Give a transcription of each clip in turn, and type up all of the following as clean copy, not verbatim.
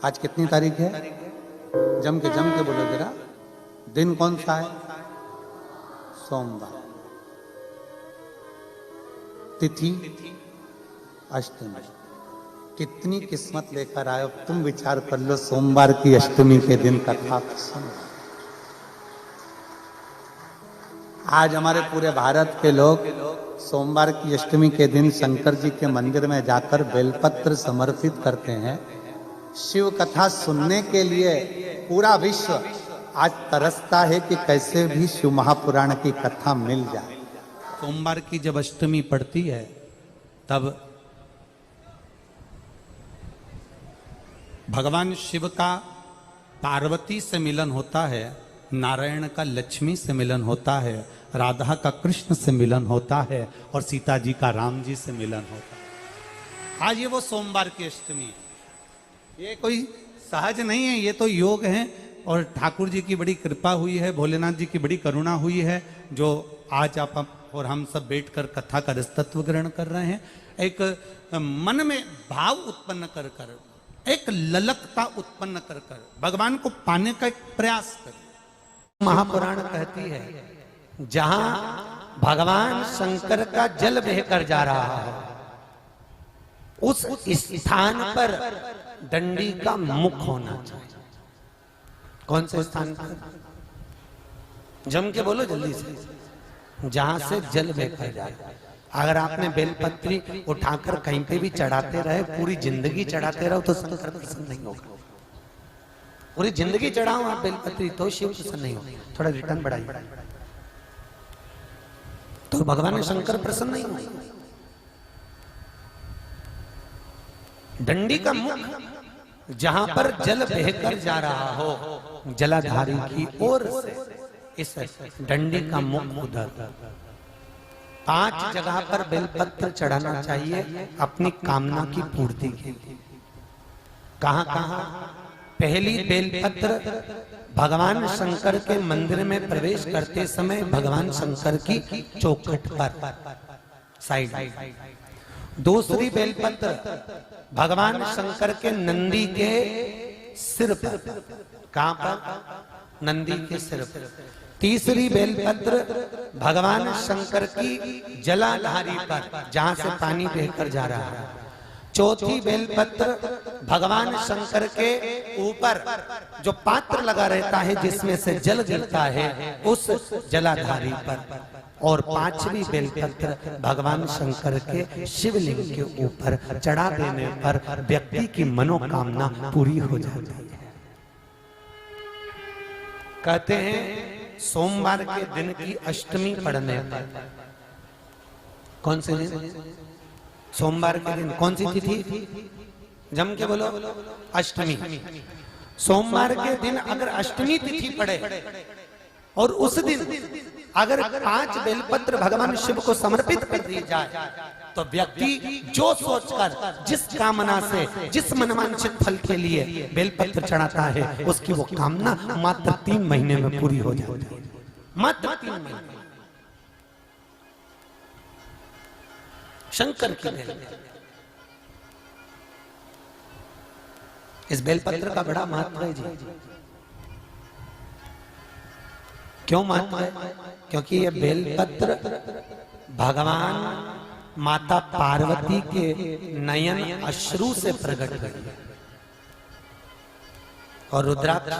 आज कितनी तारीख है? जम के बोलो जरा, दिन कौन सा है? सोमवार, तिथि अष्टमी। कितनी किस्मत लेकर आए, तुम विचार कर लो। सोमवार की अष्टमी के दिन कथा सुनो। आज हमारे पूरे भारत के लोग सोमवार की अष्टमी के दिन शंकर जी के मंदिर में जाकर बेलपत्र समर्पित करते हैं। शिव कथा सुनने के लिए पूरा विश्व आज तरसता है कि कैसे भी शिव महापुराण की कथा मिल जाए। सोमवार की जब अष्टमी पड़ती है तब भगवान शिव का पार्वती से मिलन होता है, नारायण का लक्ष्मी से मिलन होता है, राधा का कृष्ण से मिलन होता है और सीता जी का राम जी से मिलन होता है। आज ये वो सोमवार की अष्टमी है। ये कोई सहज नहीं है, ये तो योग है और ठाकुर जी की बड़ी कृपा हुई है, भोलेनाथ जी की बड़ी करुणा हुई है, जो आज आप और हम सब बैठकर कथा का रसतत्व ग्रहण कर रहे हैं। एक मन में भाव उत्पन्न कर कर, एक ललकता उत्पन्न कर कर भगवान को पाने का एक प्रयास कर। महापुराण कहती है जहां भगवान शंकर का जल बहकर जा रहा है उस स्थान पर डंडी का मुख होना चाहिए। कौन से स्थान पर? जम के बोलो जल्दी से। जहां से जल बहकर जाए। अगर आपने बेलपत्री उठाकर कहीं पे भी चढ़ाते रहे, पूरी जिंदगी चढ़ाते रहो तो शंकर प्रसन्न नहीं होगा। पूरी जिंदगी चढ़ाओ आप बेलपत्री तो शिव प्रसन्न नहीं होगा। थोड़ा रिटर्न बढ़ाइए तो भगवान शंकर प्रसन्न नहीं होगा। डंडी का मुख जहां पर जल बहकर जा रहा हो, जलाधारी की ओर से इस डंडी का मुख उधर। 5 जगह पर बेलपत्र चढ़ाना चाहिए अपनी कामना की पूर्ति के लिए। कहां कहां? पहली बेलपत्र भगवान शंकर के मंदिर में प्रवेश करते समय भगवान शंकर की चौखट पर साइड। दूसरी बेलपत्र भगवान शंकर के नंदी के सिर पर। कहां पर? नंदी के सिर पर। तीसरी बेलपत्र भगवान शंकर की जलाधारी पर, जहां से पानी बहकर जा रहा है। चौथी बेलपत्र भगवान शंकर के ऊपर जो पात्र लगा रहता है जिसमें से जल गिरता है उस जलाधारी पर। और 5वीं बेलपत्र भगवान शंकर के शिवलिंग के ऊपर चढ़ा देने पर व्यक्ति की मनोकामना पूरी हो जाती है। कहते हैं सोमवार के दिन की अष्टमी पड़ने पर, कौन से दिन? सोमवार के दिन कौन सी तिथि? जम के बोलो, अष्टमी। सोमवार के दिन अगर अष्टमी तिथि पड़े और उस दिन अगर 5 बेलपत्र भगवान शिव को समर्पित कर दी जाए तो व्यक्ति जो सोचकर, जिस कामना से, जिस मनवांछित फल के लिए बेलपत्र चढ़ाता है उसकी वो कामना मात्र 3 महीने में पूरी हो जाती है। मात्र 3 महीने। शंकर की बेल। इस बेलपत्र का बड़ा महत्व है जी। क्यों महत्व है? क्योंकि ये बेलपत्र भगवान माता पार्वती के नयन अश्रु से प्रकट हुई। और रुद्राक्ष,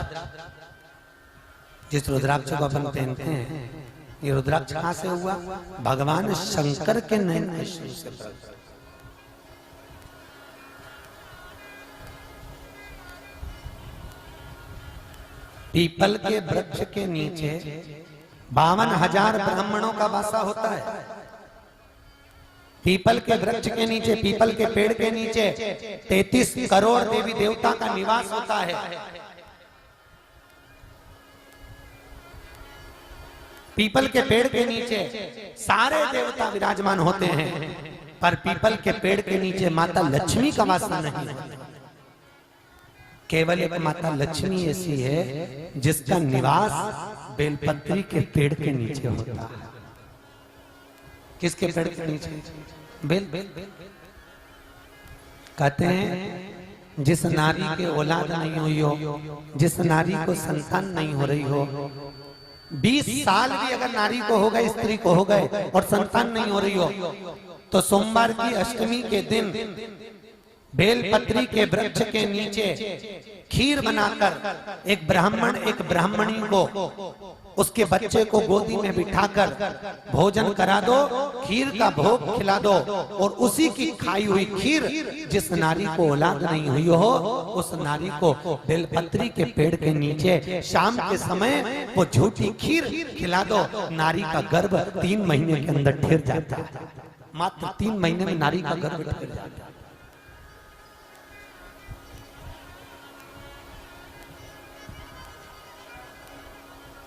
जिस रुद्राक्ष को अपन पहनते हैं, ये रुद्राक्ष कहां से हुआ? भगवान शंकर के नयन अश्रु से प्रकट। पीपल के वृक्ष के नीचे 52,000 ब्राह्मणों का वासा होता है। पीपल के वृक्ष के नीचे, पीपल के पेड़ के नीचे 33 करोड़ देवी देवता का निवास होता है। पीपल के पेड़ के नीचे सारे देवता विराजमान होते हैं, पर पीपल के पेड़ के नीचे माता लक्ष्मी का वासा नहीं है। केवल एक माता लक्ष्मी ऐसी है जिसका निवास बेलपत्री के पेड़ के नीचे होता है। किसके पेड़ के नीचे? बेल। कहते हैं जिस नारी के औलाद नहीं हुई हो, जिस नारी को संतान नहीं हो रही हो, 20 साल भी अगर नारी को हो गए, स्त्री को हो गए और संतान नहीं हो रही हो, तो सोमवार की अष्टमी के दिन बेलपत्री के वृक्ष के नीचे खीर बनाकर एक ब्राह्मण एक ब्राह्मणी को उसके बच्चे को गोदी में बिठाकर भोजन करा दो, खीर का भोग खिला दो, और उसी की खाई हुई खीर जिस नारी को औलाद नहीं हुई हो, उस नारी को बेलपत्री के पेड़ के नीचे शाम के समय वो झूठी खीर खिला दो। नारी का गर्भ 3 महीने के अंदर ठहर जाता है। मात्र 3 महीने में नारी का गर्भ ठहर जाता है।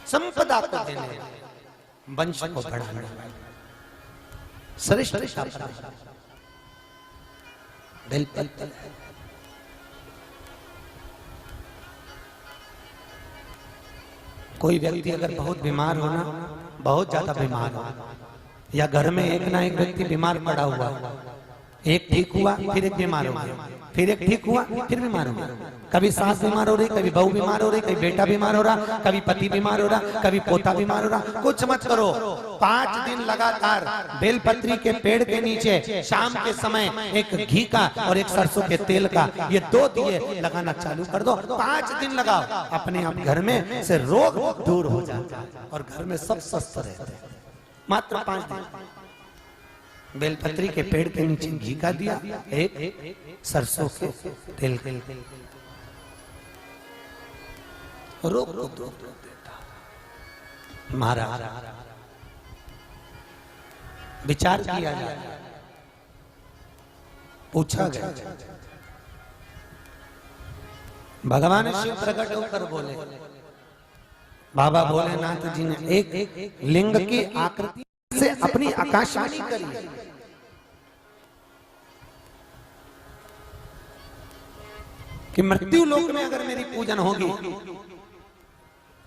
संपदा को देने, वंश को बढ़ाने, श्रेष्ठ बेलपत्र। कोई व्यक्ति अगर बहुत बीमार हो ना, बहुत ज्यादा बीमार हो, या घर में एक ना एक व्यक्ति बीमार पड़ा हुआ, एक ठीक हुआ फिर एक बीमार हो गया, फिर एक ठीक हुआ फिर बीमार हो गया, कभी सास बीमार हो रही, कभी बहू बीमार हो रही, कभी बेटा बीमार हो रहा, कभी पति बीमार हो रहा, कभी पोता बीमार हो रहा, कुछ मत करो, 5 दिन लगातार बेलपत्री के पेड़ के नीचे शाम के समय एक घी का और एक सरसों के तेल का ये 2 दिए लगाना चालू कर दो। 5 दिन लगाओ, अपने आप घर में से रोग दूर हो जाता है और घर में सब स्वस्थ रहते हैं। मात्र 5 दिन बेलपत्री के पेड़ के नीचे घी का दिया, एक सरसों के तेल के रोग को दूर देता। महाराज विचार किया जाए, पूछा गया, भगवान शिव प्रकट होकर बोले, बाबा भोलेनाथ जी ने एक लिंग की आकृति से अपनी आकाशवाणी करी। कि मृत्यु लोक में अगर मेरी पूजन होगी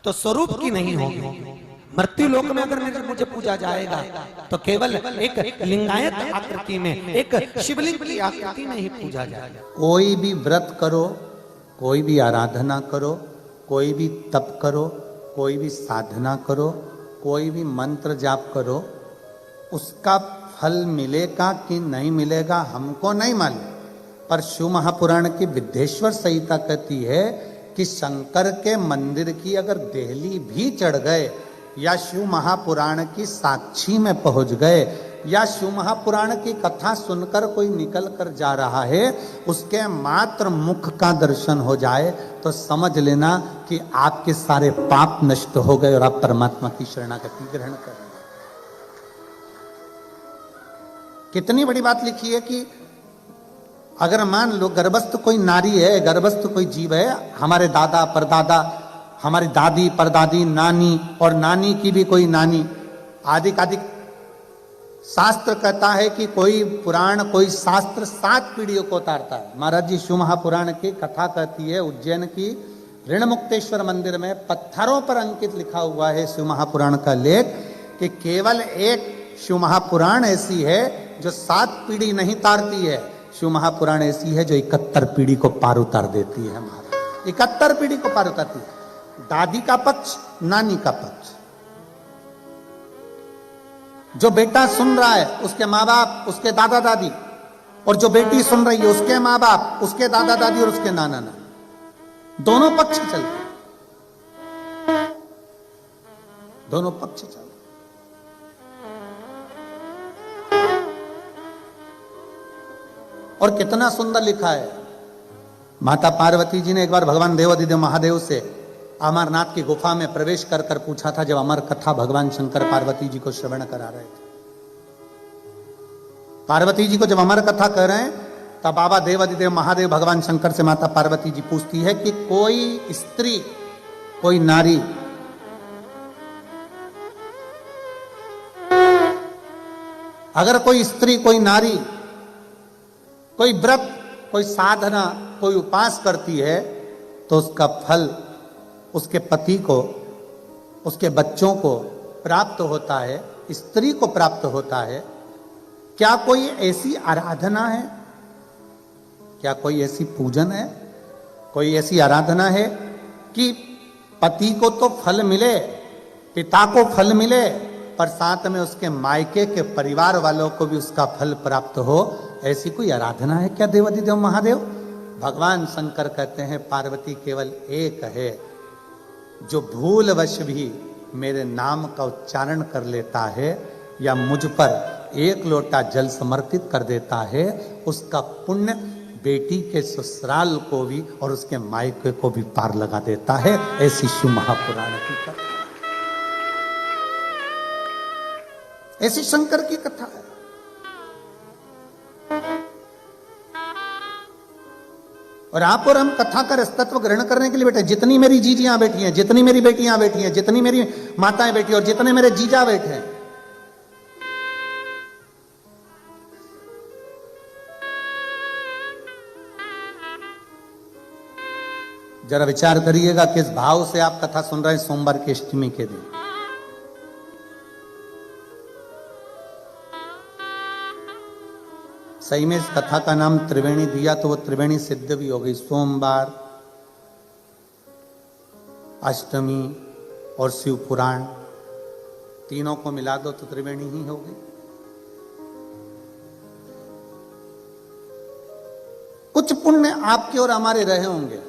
तो स्वरूप की नहीं होगी, मृत्यु लोक में अगर मुझे पूजा जाएगा तो केवल एक लिंगायत आकृति में, एक शिवलिंग की आकृति में ही पूजा जाएगा। कोई भी व्रत करो, कोई भी आराधना करो, कोई भी तप करो, कोई भी साधना करो, कोई भी मंत्र जाप करो, उसका फल मिलेगा कि नहीं मिलेगा हमको नहीं मालूम, पर शिव महापुराण की विद्येश्वर संहिता कहती है कि शंकर के मंदिर की अगर देहली भी चढ़ गए, या शिव महापुराण की साक्षी में पहुंच गए, या शिव महापुराण की कथा सुनकर कोई निकल कर जा रहा है, उसके मात्र मुख का दर्शन हो जाए तो समझ लेना कि आपके सारे पाप नष्ट हो गए और आप परमात्मा की शरणागति ग्रहण कर रहे हैं। कितनी बड़ी बात लिखी है कि अगर मान लो गर्भस्थ कोई नारी है, गर्भस्थ कोई जीव है, हमारे दादा परदादा, हमारी दादी परदादी, नानी और नानी की भी कोई नानी, आदि शास्त्र कहता है कि कोई पुराण कोई शास्त्र 7 पीढ़ियों को उतारता है। महाराज जी शिव महापुराण की कथा कहती है, उज्जैन की ऋणमुक्तेश्वर मंदिर में पत्थरों पर अंकित लिखा हुआ है शिव महापुराण का लेख, कि केवल एक शिव महापुराण ऐसी है जो 7 पीढ़ी नहीं तारती है, शिव महापुराण ऐसी है जो 71 पीढ़ी को पार उतार देती है। महाराज 71 पीढ़ी को पार उतारती है। दादी का पक्ष, नानी का पक्ष, जो बेटा सुन रहा है उसके माँ बाप, उसके दादा दादी, और जो बेटी सुन रही है उसके माँ बाप, उसके दादा दादी और उसके नाना नानी, दोनों पक्ष चलते, दोनों पक्ष चलते। और कितना सुंदर लिखा है, माता पार्वती जी ने एक बार भगवान देवाधिदेव महादेव से अमरनाथ की गुफा में प्रवेश कर कर पूछा था, जब अमर कथा भगवान शंकर पार्वती जी को श्रवण करा रहे थे। पार्वती जी को जब अमर कथा कर रहे हैं तब बाबा देवाधिदेव महादेव भगवान शंकर से माता पार्वती जी पूछती है कि कोई स्त्री, कोई नारी अगर कोई स्त्री, कोई नारी कोई व्रत, कोई साधना, कोई उपास करती है तो उसका फल उसके पति को, उसके बच्चों को प्राप्त होता है, स्त्री को प्राप्त होता है। क्या कोई ऐसी आराधना है, क्या कोई ऐसी पूजन है, कोई ऐसी आराधना है कि पति को तो फल मिले, पिता को फल मिले, पर साथ में उसके मायके के परिवार वालों को भी उसका फल प्राप्त हो? ऐसी कोई आराधना है क्या देवाधिदेव महादेव? भगवान शंकर कहते हैं पार्वती केवल एक है जो भूलवश भी मेरे नाम का उच्चारण कर लेता है या मुझ पर एक लोटा जल समर्पित कर देता है, उसका पुण्य बेटी के ससुराल को भी और उसके मायके को भी पार लगा देता है। ऐसी शिव महापुराण की कथा, ऐसी शंकर की कथा है। और आप और हम कथा का रसतत्व ग्रहण करने के लिए बैठे। जितनी मेरी जीजियां बैठी हैं, जितनी मेरी बेटियां बैठी हैं, जितनी मेरी माताएं बैठी हैं और जितने मेरे जीजा बैठे हैं, जरा विचार करिएगा किस भाव से आप कथा सुन रहे हैं सोमवार की अष्टमी के दिन। सही में इस कथा का नाम त्रिवेणी दिया तो वो त्रिवेणी सिद्ध भी हो गई। सोमवार, अष्टमी और शिव पुराण तीनों को मिला दो तो त्रिवेणी ही हो गई। कुछ पुण्य आपके और हमारे रहे होंगे।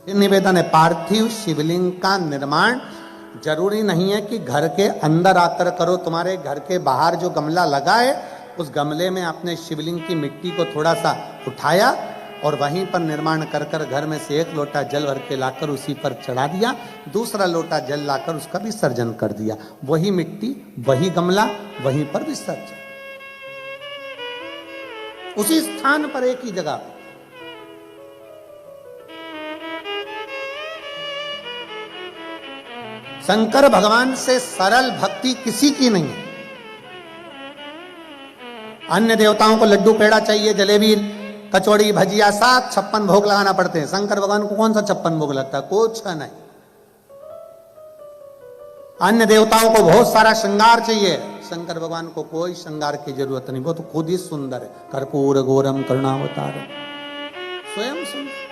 निवेदन है, पार्थिव शिवलिंग का निर्माण जरूरी नहीं है कि घर के अंदर आकर करो। तुम्हारे घर के बाहर जो गमला लगा है उस गमले में आपने शिवलिंग की मिट्टी को थोड़ा सा उठाया और वहीं पर निर्माण कर कर घर में से एक लोटा जल भर के लाकर उसी पर चढ़ा दिया, दूसरा लोटा जल लाकर उसका विसर्जन कर दिया। वही मिट्टी, वही गमला, वहीं पर विसर्जन, उसी स्थान पर एक ही जगह। शंकर भगवान से सरल भक्ति किसी की नहीं है। अन्य देवताओं को लड्डू पेड़ा चाहिए, जलेबी, कचौड़ी, भजिया, 756 भोग लगाना पड़ते हैं। शंकर भगवान को कौन सा 56 भोग लगता है? कुछ नहीं। अन्य देवताओं को बहुत सारा श्रृंगार चाहिए, शंकर भगवान को कोई श्रृंगार की जरूरत नहीं। वो तो खुद ही सुंदर है। कर्पूर गौरम करुणावतारम, स्वयं सुंदर।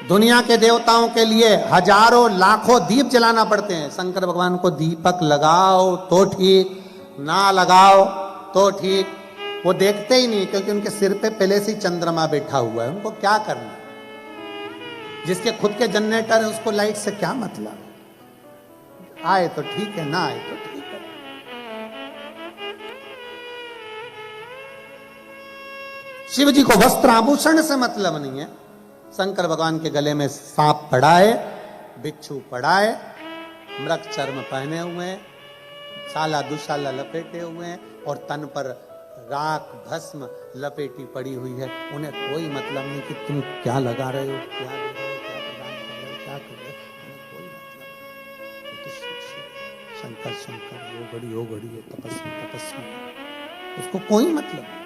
दुनिया के देवताओं के लिए हजारों लाखों दीप जलाना पड़ते हैं। शंकर भगवान को दीपक लगाओ तो ठीक, ना लगाओ तो ठीक, वो देखते ही नहीं, क्योंकि उनके सिर पे पहले से चंद्रमा बैठा हुआ है। उनको क्या करना? जिसके खुद के जनरेटर है उसको लाइट से क्या मतलब? आए तो ठीक है, ना आए तो ठीक है। शिव जी को वस्त्र आभूषण से मतलब नहीं है। शंकर भगवान के गले में सांप पड़ा है, बिच्छू पड़ा है, मृग चर्म पहने हुए हैं, साला दुशाला लपेटे हुए हैं और तन पर राख भस्म लपेटी पड़ी हुई है। उन्हें कोई मतलब नहीं कि तुम क्या लगा रहे हो, क्या दे रहे हो, क्या प्रदान कर रहे हो, क्या कर रहे हो, उन्हें कोई मतलब नहीं। तो शंकर शंकर, वो घड़ी है, तपस्वी तपस्वी, उसको कोई मतलब नहीं,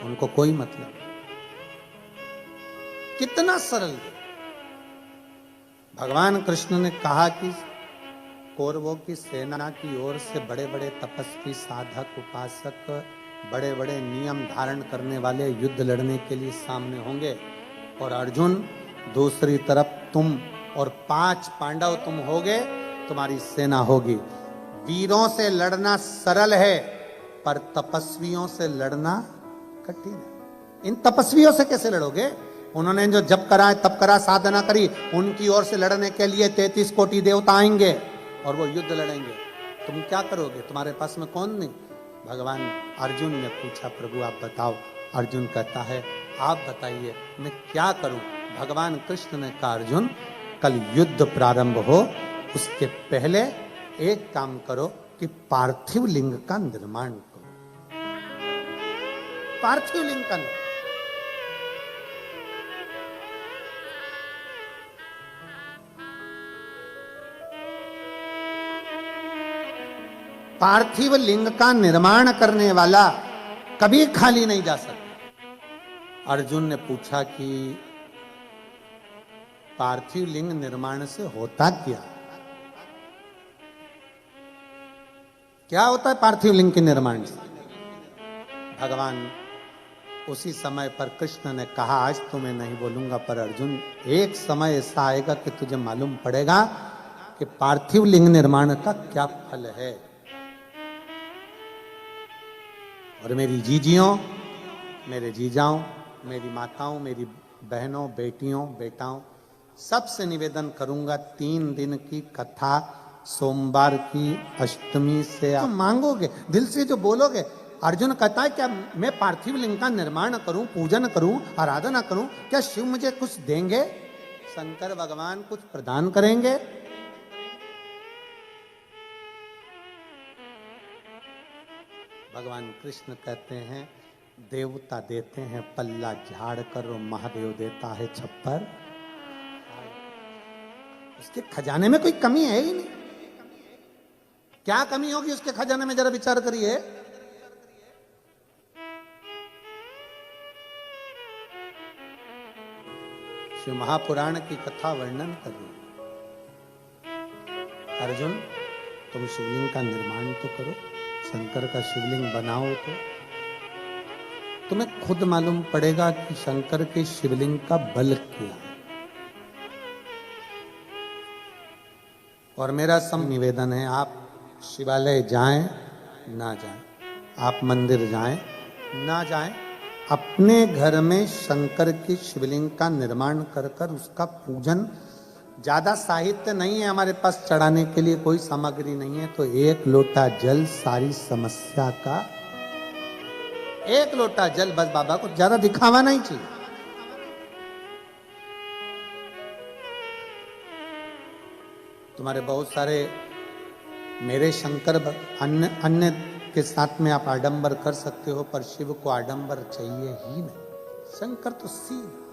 उनको कोई मतलब नहीं। कितना सरल। भगवान कृष्ण ने कहा कि कौरवों की सेना की ओर से बड़े बड़े तपस्वी, साधक, उपासक, बड़े बड़े नियम धारण करने वाले युद्ध लड़ने के लिए सामने होंगे, और अर्जुन दूसरी तरफ तुम और 5 पांडव तुम होगे, तुम्हारी सेना होगी। वीरों से लड़ना सरल है, पर तपस्वियों से लड़ना कठिन है। इन तपस्वियों से कैसे लड़ोगे? उन्होंने जो जप करा, तप करा, साधना करी, उनकी ओर से लड़ने के लिए 33 कोटि देवता आएंगे और वो युद्ध लड़ेंगे। तुम क्या करोगे? तुम्हारे पास में कौन नहीं? भगवान अर्जुन ने पूछा, प्रभु आप बताओ। अर्जुन कहता है, आप बताइए मैं क्या करूं? भगवान कृष्ण ने कहा, अर्जुन कल युद्ध प्रारंभ हो उसके पहले एक काम करो कि पार्थिव लिंग का निर्माण करो। पार्थिव लिंग का निर्माण, पार्थिव लिंग का निर्माण करने वाला कभी खाली नहीं जा सकता। अर्जुन ने पूछा कि पार्थिव लिंग निर्माण से होता क्या? क्या होता है पार्थिव लिंग के निर्माण से? भगवान उसी समय पर कृष्ण ने कहा, आज तो मैं नहीं बोलूंगा, पर अर्जुन एक समय ऐसा आएगा कि तुझे मालूम पड़ेगा कि पार्थिव लिंग निर्माण का क्या फल है। और मेरी जीजियों, मेरे जीजाओं, मेरी माताओं, मेरी बहनों, बेटियों, बेटाओं, सबसे निवेदन करूंगा, 3 दिन की कथा सोमवार की अष्टमी से आप मांगोगे, दिल से जो बोलोगे। अर्जुन कहता है, क्या मैं पार्थिव लिंग का निर्माण करूं, पूजन करूं, आराधना करूं, क्या शिव मुझे कुछ देंगे? शंकर भगवान कुछ प्रदान करेंगे? भगवान कृष्ण कहते हैं, देवता देते हैं पल्ला झाड़ कर, और महादेव देता है छप्पर। उसके खजाने में कोई कमी है ही नहीं। क्या कमी होगी उसके खजाने में, जरा विचार करिए। शिव महापुराण की कथा वर्णन करिए। अर्जुन, तुम शिवलिंग का निर्माण तो करो, शंकर का शिवलिंग बनाओ, तो तुम्हें खुद मालूम पड़ेगा कि शंकर के शिवलिंग का बल क्या है। और मेरा सब निवेदन है, आप शिवालय जाएं ना जाएं, आप मंदिर जाएं ना जाएं, अपने घर में शंकर की शिवलिंग का निर्माण कर कर उसका पूजन। ज्यादा साहित्य नहीं है हमारे पास चढ़ाने के लिए, कोई सामग्री नहीं है, तो 1 लोटा जल सारी समस्या का। 1 लोटा जल बस, बाबा को ज्यादा दिखावा नहीं चाहिए। तुम्हारे बहुत सारे मेरे शंकर अन्य के साथ में आप आडंबर कर सकते हो, पर शिव को आडंबर चाहिए ही नहीं। शंकर तो सीधा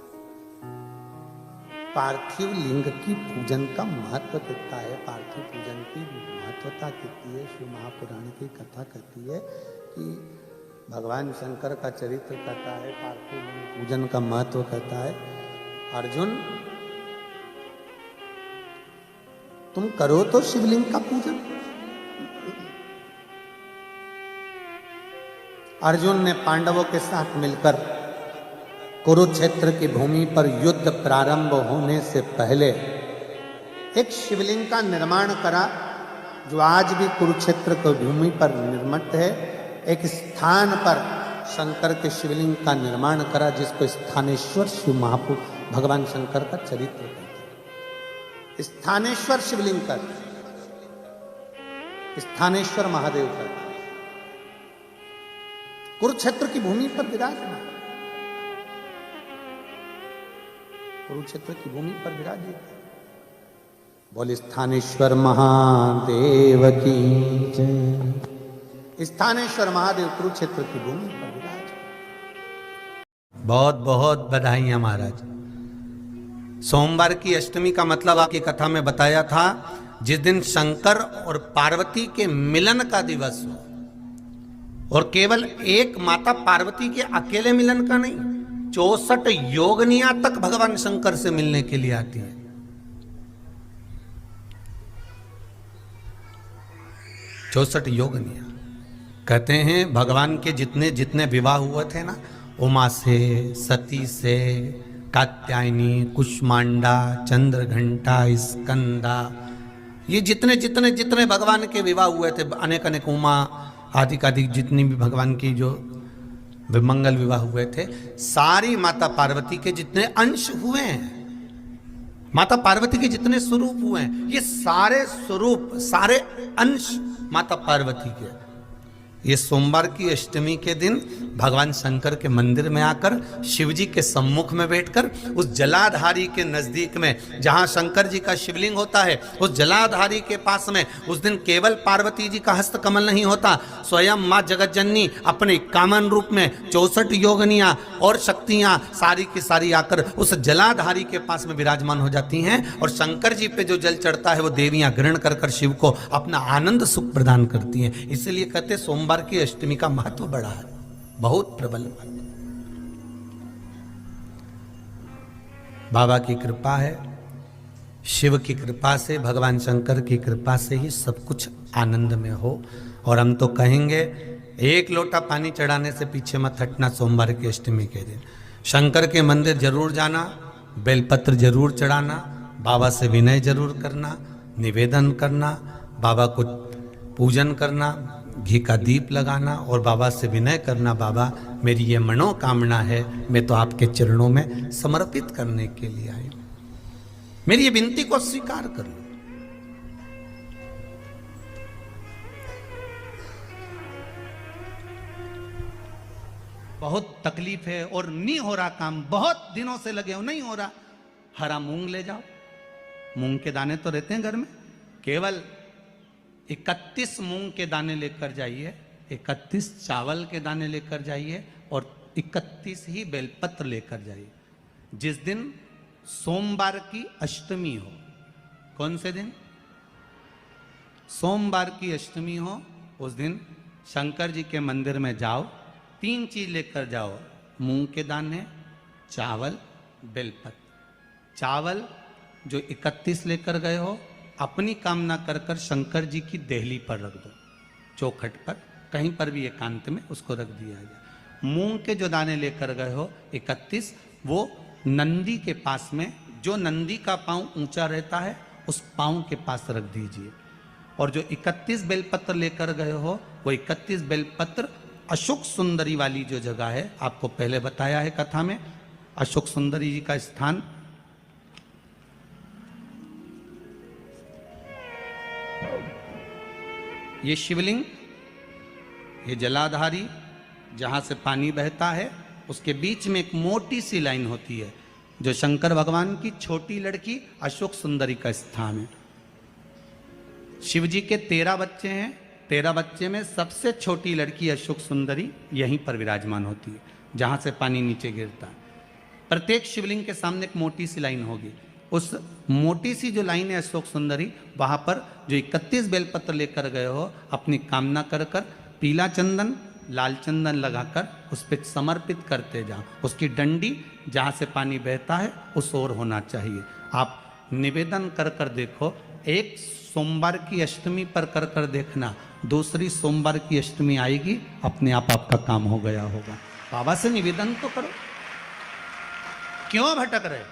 पार्थिव लिंग की पूजन का महत्व कहता है। पार्थिव पूजन की महत्वता कहती है, शिव महापुराण की कथा कहती है कि भगवान शंकर का चरित्र कहता है, पार्थिव लिंग पूजन का महत्व कहता है। अर्जुन, तुम करो तो शिवलिंग का पूजन। अर्जुन ने पांडवों के साथ मिलकर कुरुक्षेत्र की भूमि पर युद्ध प्रारंभ होने से पहले एक शिवलिंग का निर्माण करा, जो आज भी कुरुक्षेत्र की भूमि पर निर्मित है। एक स्थान पर शंकर के शिवलिंग का निर्माण करा, जिसको स्थानेश्वर शिव महापुरुष भगवान शंकर का चरित्र कहते हैं। स्थानेश्वर शिवलिंग का, स्थानेश्वर महादेव का, कुरुक्षेत्र की भूमि पर विराजमान, कुरुक्षेत्र की भूमि पर विराजित। बोले स्थानेश्वर महादेव की जय। स्थानेश्वर महादेव कुरुक्षेत्र की भूमि पर विराज। बहुत बहुत बधाइयां महाराज। सोमवार की अष्टमी का मतलब आपकी कथा में बताया था, जिस दिन शंकर और पार्वती के मिलन का दिवस हो, और केवल एक माता पार्वती के अकेले मिलन का नहीं, 64 योगनियां तक भगवान शंकर से मिलने के लिए आती है। 64 योगनियां कहते हैं, भगवान के जितने जितने विवाह हुए थे ना, उमा से, सती से, कात्यायनी, कुष्मांडा, चंद्रघंटा, स्कंदा, ये जितने जितने जितने भगवान के विवाह हुए थे, अनेक अनेक उमा आदि आदि जितनी भी भगवान की जो मंगल विवाह हुए थे, सारी माता पार्वती के जितने अंश हुए हैं, माता पार्वती के जितने स्वरूप हुए हैं, ये सारे स्वरूप, सारे अंश माता पार्वती के। ये सोमवार की अष्टमी के दिन भगवान शंकर के मंदिर में आकर शिव जी के सम्मुख में बैठकर उस जलाधारी के नजदीक में, जहां शंकर जी का शिवलिंग होता है, उस जलाधारी के पास में उस दिन केवल पार्वती जी का हस्त कमल नहीं होता, स्वयं मां जगतजननी अपने 51 रूप में 64 योगनियां और शक्तियां सारी की सारी आकर उस जलाधारी के पास में विराजमान हो जाती हैं, और शंकर जी पे जो जल चढ़ता है वो देवियां ग्रहण कर कर शिव को अपना आनंद सुख प्रदान करती हैं। इसलिए कहते सोमवार की अष्टमी का महत्व बड़ा है, बहुत प्रबल। बाबा की कृपा है, शिव की कृपा से, भगवान शंकर की कृपा से ही सब कुछ आनंद में हो। और हम तो कहेंगे एक लोटा पानी चढ़ाने से पीछे मत हटना सोमवार की अष्टमी के दिन। शंकर के मंदिर जरूर जाना, बेलपत्र जरूर चढ़ाना, बाबा से विनय जरूर करना, निवेदन करना, बाबा को पूजन करना, घी का दीप लगाना और बाबा से विनय करना, बाबा मेरी ये मनोकामना है, मैं तो आपके चरणों में समर्पित करने के लिए आई हूं, मेरी ये विनती को स्वीकार कर लो। बहुत तकलीफ है और नहीं हो रहा काम, बहुत दिनों से लगे हो, नहीं हो रहा, हरा मूंग ले जाओ। मूंग के दाने तो रहते हैं घर में, केवल 31 मूंग के दाने लेकर जाइए, 31 चावल के दाने लेकर जाइए और 31 ही बेलपत्र लेकर जाइए। जिस दिन सोमवार की अष्टमी हो, कौन से दिन? सोमवार की अष्टमी हो, उस दिन शंकर जी के मंदिर में जाओ, 3 चीज लेकर जाओ, मूंग के दाने, चावल, बेलपत्र। चावल जो 31 लेकर गए हो, अपनी कामना कर कर शंकर जी की देहली पर रख दो, चौखट पर, कहीं पर भी एकांत में उसको रख दिया जाए। मूंग के जो दाने लेकर गए हो 31, वो नंदी के पास में, जो नंदी का पांव ऊंचा रहता है उस पांव के पास रख दीजिए। और जो 31 बेलपत्र लेकर गए हो, वो 31 बेलपत्र अशोक सुंदरी वाली जो जगह है, आपको पहले बताया है कथा में, अशोक सुंदरी जी का स्थान ये शिवलिंग, ये जलाधारी जहां से पानी बहता है, उसके बीच में एक मोटी सी लाइन होती है जो शंकर भगवान की छोटी लड़की अशोक सुंदरी का स्थान है। शिव जी के 13 बच्चे हैं, 13 बच्चे में सबसे छोटी लड़की अशोक सुंदरी यहीं पर विराजमान होती है, जहां से पानी नीचे गिरता है। प्रत्येक शिवलिंग के सामने एक मोटी सी लाइन होगी, उस मोटी सी जो लाइन है अशोक सुंदरी, वहां पर जो 31 बेलपत्र लेकर गए हो, अपनी कामना कर कर पीला चंदन, लाल चंदन लगाकर उस पर समर्पित करते जाओ। उसकी डंडी जहां से पानी बहता है उस ओर होना चाहिए। आप निवेदन कर कर देखो, एक सोमवार की अष्टमी पर कर कर देखना, दूसरी सोमवार की अष्टमी आएगी, अपने आप आपका काम हो गया होगा। बाबा से निवेदन तो करो, क्यों भटक रहे?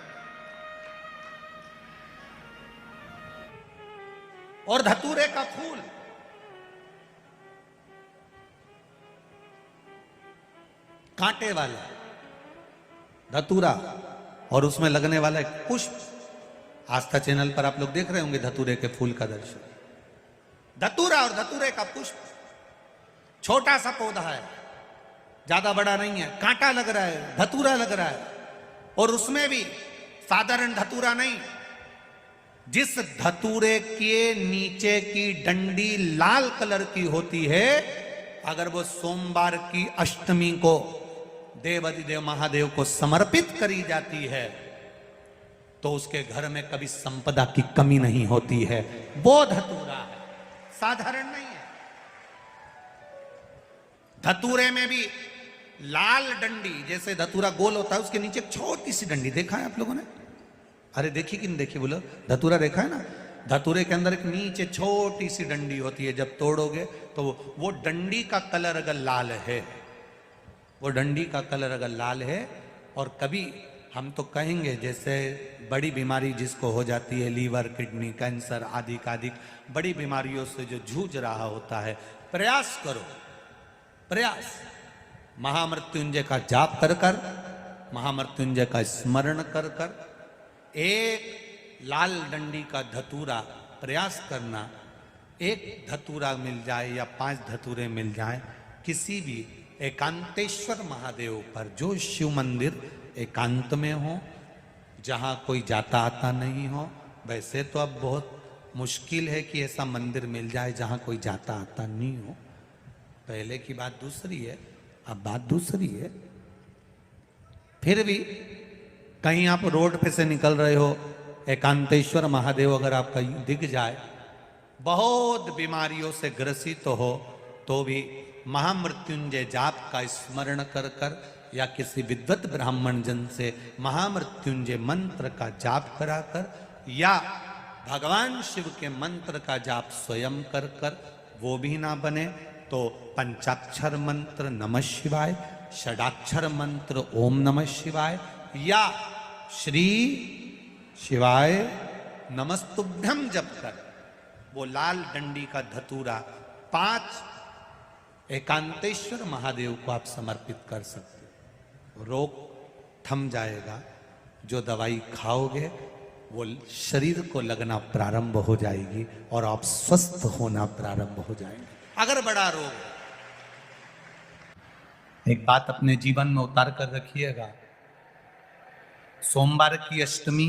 और धतूरे का फूल, कांटे वाला धतूरा और उसमें लगने वाला एक पुष्प, आस्था चैनल पर आप लोग देख रहे होंगे धतूरे के फूल का दर्शन। धतूरा और धतूरे का पुष्प, छोटा सा पौधा है, ज्यादा बड़ा नहीं है, कांटा लग रहा है, धतूरा लग रहा है, और उसमें भी साधारण धतूरा नहीं, जिस धतूरे के नीचे की डंडी लाल कलर की होती है, अगर वो सोमवार की अष्टमी को देवाधिदेव महादेव को समर्पित करी जाती है तो उसके घर में कभी संपदा की कमी नहीं होती है। वो धतूरा है, साधारण नहीं है। धतूरे में भी लाल डंडी, जैसे धतूरा गोल होता है उसके नीचे एक छोटी सी डंडी, देखा है आप लोगों ने? अरे देखी कि नहीं देखी बोलो? धतूरा देखा है ना? धतूरे के अंदर एक नीचे छोटी सी डंडी होती है, जब तोड़ोगे तो वो डंडी का कलर अगर लाल है, वो डंडी का कलर अगर लाल है, और कभी हम तो कहेंगे जैसे बड़ी बीमारी जिसको हो जाती है, लीवर, किडनी, कैंसर आदि का आदि बड़ी बीमारियों से जो जूझ रहा होता है, प्रयास करो, प्रयास, महामृत्युंजय का जाप कर कर, महामृत्युंजय का स्मरण कर कर, एक लाल डंडी का धतूरा प्रयास करना, एक धतूरा मिल जाए या 5 धतूरे मिल जाए किसी भी एकांतेश्वर महादेव पर, जो शिव मंदिर एकांत में हो, जहाँ कोई जाता आता नहीं हो। वैसे तो अब बहुत मुश्किल है कि ऐसा मंदिर मिल जाए जहाँ कोई जाता आता नहीं हो, पहले की बात दूसरी है, अब बात दूसरी है। फिर भी कहीं आप रोड पे से निकल रहे हो, एकांतेश्वर महादेव अगर आपका दिख जाए, बहुत बीमारियों से ग्रसित हो, तो भी महामृत्युंजय जाप का स्मरण कर कर या किसी विद्वत ब्राह्मण जन से महामृत्युंजय मंत्र का जाप कराकर या भगवान शिव के मंत्र का जाप स्वयं कर कर वो भी ना बने तो पंचाक्षर मंत्र नमः शिवाय, षडाक्षर मंत्र ओम नमः शिवाय या श्री शिवाय नमस्तुभ्यम जप कर वो लाल डंडी का धतूरा 5 एकांतेश्वर महादेव को आप समर्पित कर सकते हो। रोग थम जाएगा, जो दवाई खाओगे वो शरीर को लगना प्रारंभ हो जाएगी और आप स्वस्थ होना प्रारंभ हो जाएंगे। अगर बड़ा रोग, एक बात अपने जीवन में उतार कर रखिएगा, सोमवार की अष्टमी,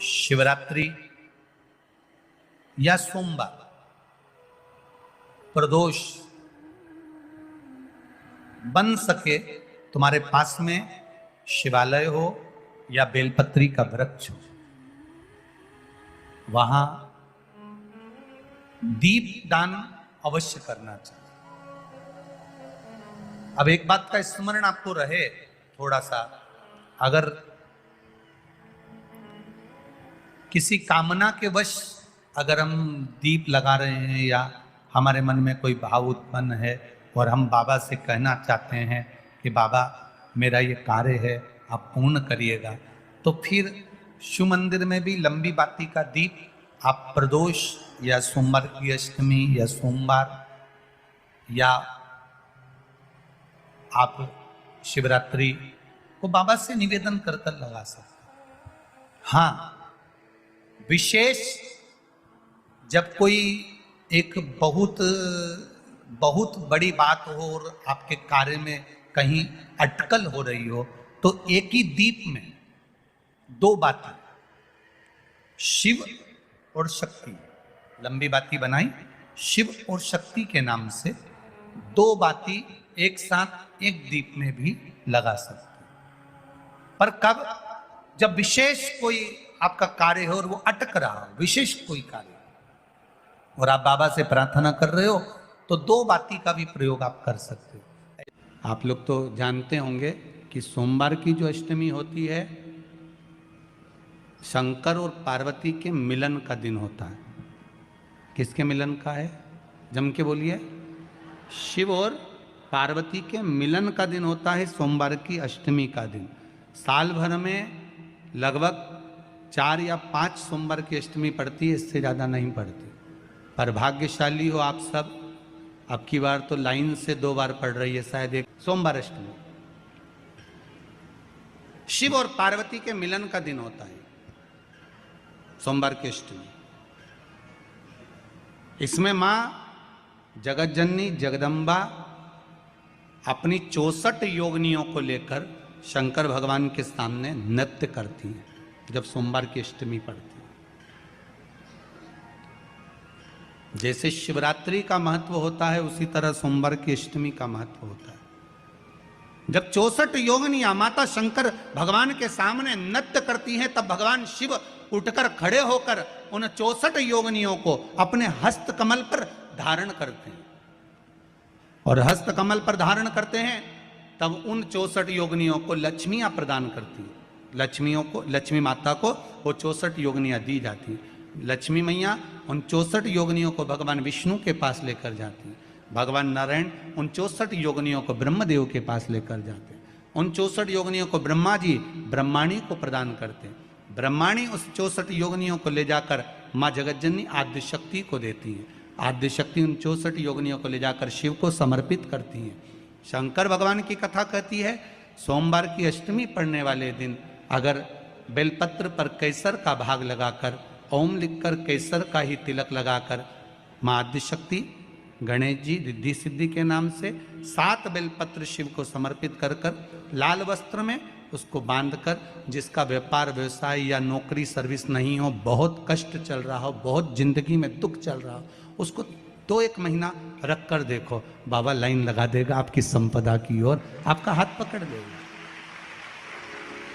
शिवरात्रि या सोमवार, प्रदोष बन सके तुम्हारे पास में शिवालय हो या बेलपत्री का वृक्ष हो, वहां दीप दान अवश्य करना चाहिए। अब एक बात का स्मरण आपको रहे थोड़ा सा, अगर किसी कामना के वश अगर हम दीप लगा रहे हैं या हमारे मन में कोई भाव उत्पन्न है और हम बाबा से कहना चाहते हैं कि बाबा मेरा ये कार्य है आप पूर्ण करिएगा, तो फिर शिव मंदिर में भी लंबी बाती का दीप आप प्रदोष या सोमवार की अष्टमी या सोमवार या आप शिवरात्रि को बाबा से निवेदन कर कर लगा सकते। हाँ, विशेष जब कोई एक बहुत बड़ी बात हो और आपके कार्य में कहीं अटकल हो रही हो, तो एक ही दीप में 2 बाती, शिव और शक्ति, लंबी बाती बनाई, शिव और शक्ति के नाम से 2 बाती एक साथ एक दीप में भी लगा सकते। पर कब? जब विशेष कोई आपका कार्य हो और वो अटक रहा हो, विशेष कोई कार्य, और आप बाबा से प्रार्थना कर रहे हो, तो 2 बाती का भी प्रयोग आप कर सकते हो। आप लोग तो जानते होंगे कि सोमवार की जो अष्टमी होती है, शंकर और पार्वती के मिलन का दिन होता है। किसके मिलन का है? जम के बोलिए। शिव और पार्वती के मिलन का दिन होता है सोमवार की अष्टमी का दिन। साल भर में लगभग 4 या 5 सोमवार की अष्टमी पड़ती है, इससे ज़्यादा नहीं पड़ती। पर भाग्यशाली हो आप सब, अब की बार तो लाइन से 2 बार पड़ रही है शायद, एक सोमवार अष्टमी। शिव और पार्वती के मिलन का दिन होता है सोमवार की अष्टमी। इसमें मां जगत जननी जगदम्बा अपनी 64 योगिनियों को लेकर शंकर भगवान के सामने नृत्य करती हैं जब सोमवार की अष्टमी पड़ती है। जैसे शिवरात्रि का महत्व होता है, उसी तरह सोमवार की अष्टमी का महत्व होता है। जब 64 योगिनियां माता शंकर भगवान के सामने नृत्य करती हैं, तब भगवान शिव उठकर खड़े होकर उन 64 योगिनियों को अपने हस्त कमल पर धारण करते हैं, और हस्त कमल पर धारण करते हैं तब उन 64 योगिनियों को लक्ष्मियां प्रदान करती हैं। लक्ष्मी माता को वो 64 योगिनियां दी जाती हैं। लक्ष्मी मैया उन 64 योगिनियों को भगवान विष्णु के पास लेकर जाती हैं। भगवान नारायण उन 64 योगिनियों को ब्रह्मदेव के पास लेकर जाते हैं। उन 64 योगिनियों को ब्रह्मा जी ब्रह्माणी को प्रदान करते हैं। ब्रह्माणी उस 64 योगिनियों को ले जाकर माँ जगतजननी आद्य शक्ति को देती हैं। आद्य शक्ति उन 64 योगिनियों को ले जाकर शिव को समर्पित करती हैं। शंकर भगवान की कथा कहती है, सोमवार की अष्टमी पड़ने वाले दिन अगर बेलपत्र पर केसर का भाग लगाकर, ओम लिखकर केसर का ही तिलक लगाकर माँ आद्य शक्ति गणेश जी रिद्धि सिद्धि के नाम से 7 बेलपत्र शिव को समर्पित कर लाल वस्त्र में उसको बांधकर, जिसका व्यापार व्यवसाय या नौकरी सर्विस नहीं हो, बहुत कष्ट चल रहा हो, बहुत जिंदगी में दुख चल रहा हो, उसको 2-1 महीना रख कर देखो, बाबा लाइन लगा देगा आपकी संपदा की ओर, आपका हाथ पकड़ देगा।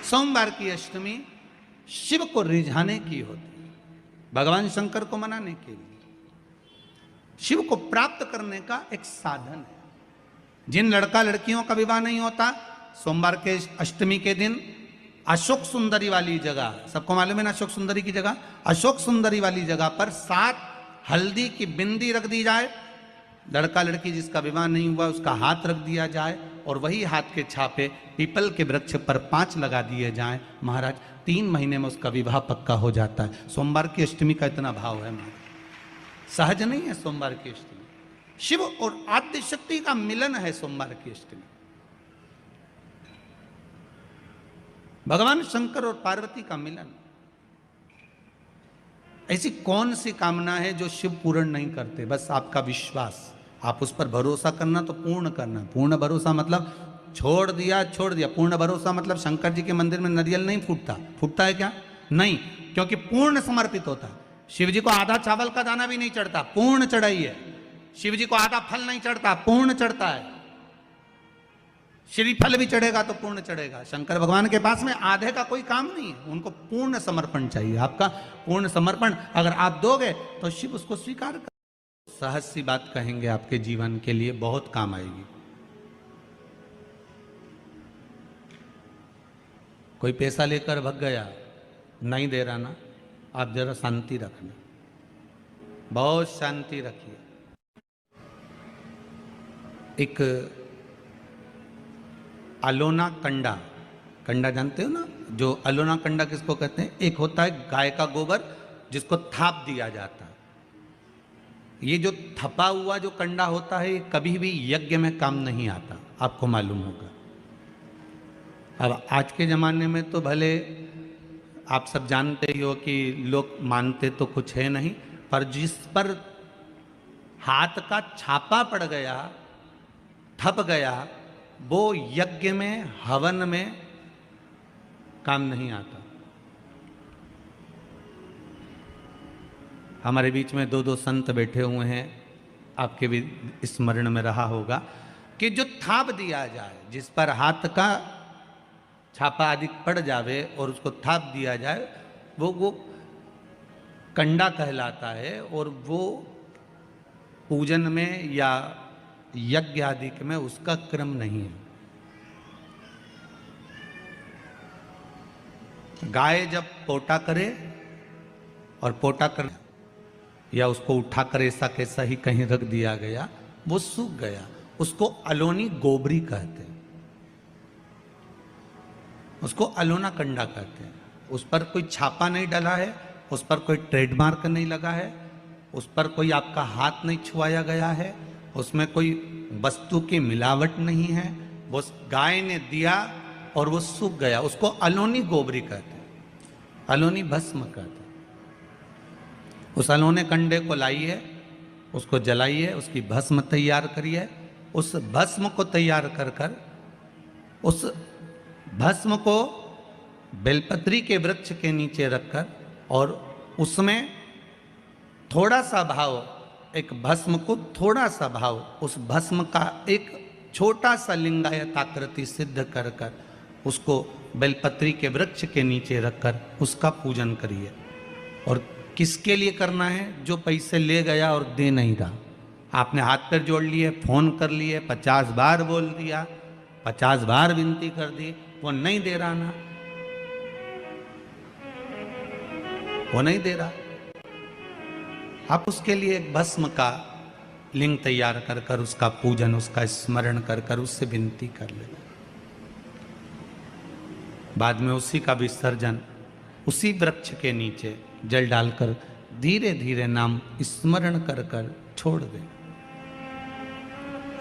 सोमवार की अष्टमी शिव को रिझाने की होती है, भगवान शंकर को मनाने के लिए, शिव को प्राप्त करने का एक साधन है। जिन लड़का लड़कियों का विवाह नहीं होता, सोमवार के अष्टमी के दिन अशोक सुंदरी वाली जगह, सबको मालूम है ना अशोक सुंदरी की जगह, अशोक सुंदरी वाली जगह पर 7 हल्दी की बिंदी रख दी जाए, लड़का लड़की जिसका विवाह नहीं हुआ उसका हाथ रख दिया जाए, और वही हाथ के छापे पीपल के वृक्ष पर 5 लगा दिए जाएं, महाराज 3 महीने में उसका विवाह पक्का हो जाता है। सोमवार की अष्टमी का इतना भाव है महाराज, सहज नहीं है सोमवार की अष्टमी। शिव और आद्य शक्ति का मिलन है सोमवार की अष्टमी। भगवान शंकर और पार्वती का मिलन। ऐसी कौन सी कामना है जो शिव पूर्ण नहीं करते? बस आपका विश्वास, आप उस पर भरोसा करना तो पूर्ण करना। पूर्ण भरोसा मतलब छोड़ दिया छोड़ दिया, पूर्ण भरोसा मतलब शंकर जी के मंदिर में नारियल नहीं फूटता, फूटता है क्या? नहीं, क्योंकि पूर्ण समर्पित होता है। शिव जी को आधा चावल का दाना भी नहीं चढ़ता, पूर्ण चढ़ाई है। शिव जी को आधा फल नहीं चढ़ता, पूर्ण चढ़ता है। श्रीफल भी चढ़ेगा तो पूर्ण चढ़ेगा। शंकर भगवान के पास में आधे का कोई काम नहीं है, उनको पूर्ण समर्पण चाहिए। आपका पूर्ण समर्पण अगर आप दोगे तो शिव उसको स्वीकार कर। सहज सी बात कहेंगे, आपके जीवन के लिए बहुत काम आएगी। कोई पैसा लेकर भग गया, नहीं दे रहा ना, आप जरा शांति रखना, बहुत शांति रखिए। एक अलोना कंडा, कंडा जानते हो ना, जो अलोना कंडा किसको कहते हैं? एक होता है गाय का गोबर जिसको थाप दिया जाता है। ये जो थपा हुआ जो कंडा होता है, ये कभी भी यज्ञ में काम नहीं आता, आपको मालूम होगा। अब आज के ज़माने में तो भले आप सब जानते ही हो कि लोग मानते तो कुछ है नहीं, पर जिस पर हाथ का छापा पड़ गया, थप गया, वो यज्ञ में हवन में काम नहीं आता। हमारे बीच में 2 संत बैठे हुए हैं, आपके भी स्मरण में रहा होगा कि जो थाप दिया जाए, जिस पर हाथ का छापा अधिक पड़ जावे और उसको थाप दिया जाए, वो कंडा कहलाता है। और वो पूजन में या यज्ञ आदि में उसका क्रम नहीं है। गाय जब पोटा करे और पोटा कर या उसको उठाकर ऐसा कैसा ही कहीं रख दिया गया, वो सूख गया, उसको अलोनी गोबरी कहते हैं, उसको अलोना कंडा कहते हैं। उस पर कोई छापा नहीं डला है, उस पर कोई ट्रेडमार्क नहीं लगा है, उस पर कोई आपका हाथ नहीं छुआया गया है, उसमें कोई वस्तु की मिलावट नहीं है। वो गाय ने दिया और वो सूख गया, उसको अलोनी गोबरी कहते हैं, अलोनी भस्म कहते हैं। उस अलोने कंडे को लाइए, उसको जलाइए, उसकी भस्म तैयार करिए। उस भस्म को तैयार कर कर उस भस्म को बेलपत्री के वृक्ष के नीचे रखकर और उसमें थोड़ा सा भाव, एक भस्म को थोड़ा सा भाव, उस भस्म का एक छोटा सा लिंगायताकृति सिद्ध कर कर उसको बेलपत्री के वृक्ष के नीचे रखकर उसका पूजन करिए। और किसके लिए करना है? जो पैसे ले गया और दे नहीं रहा। आपने हाथ पैर जोड़ लिए, फोन कर लिए, 50 बार बोल दिया, 50 बार विनती कर दी, वो नहीं दे रहा ना, वो नहीं दे रहा। आप उसके लिए एक भस्म का लिंग तैयार कर कर उसका पूजन, उसका स्मरण कर कर उससे विनती कर ले। बाद में उसी का विसर्जन उसी वृक्ष के नीचे जल डालकर धीरे धीरे नाम स्मरण कर कर छोड़ दें।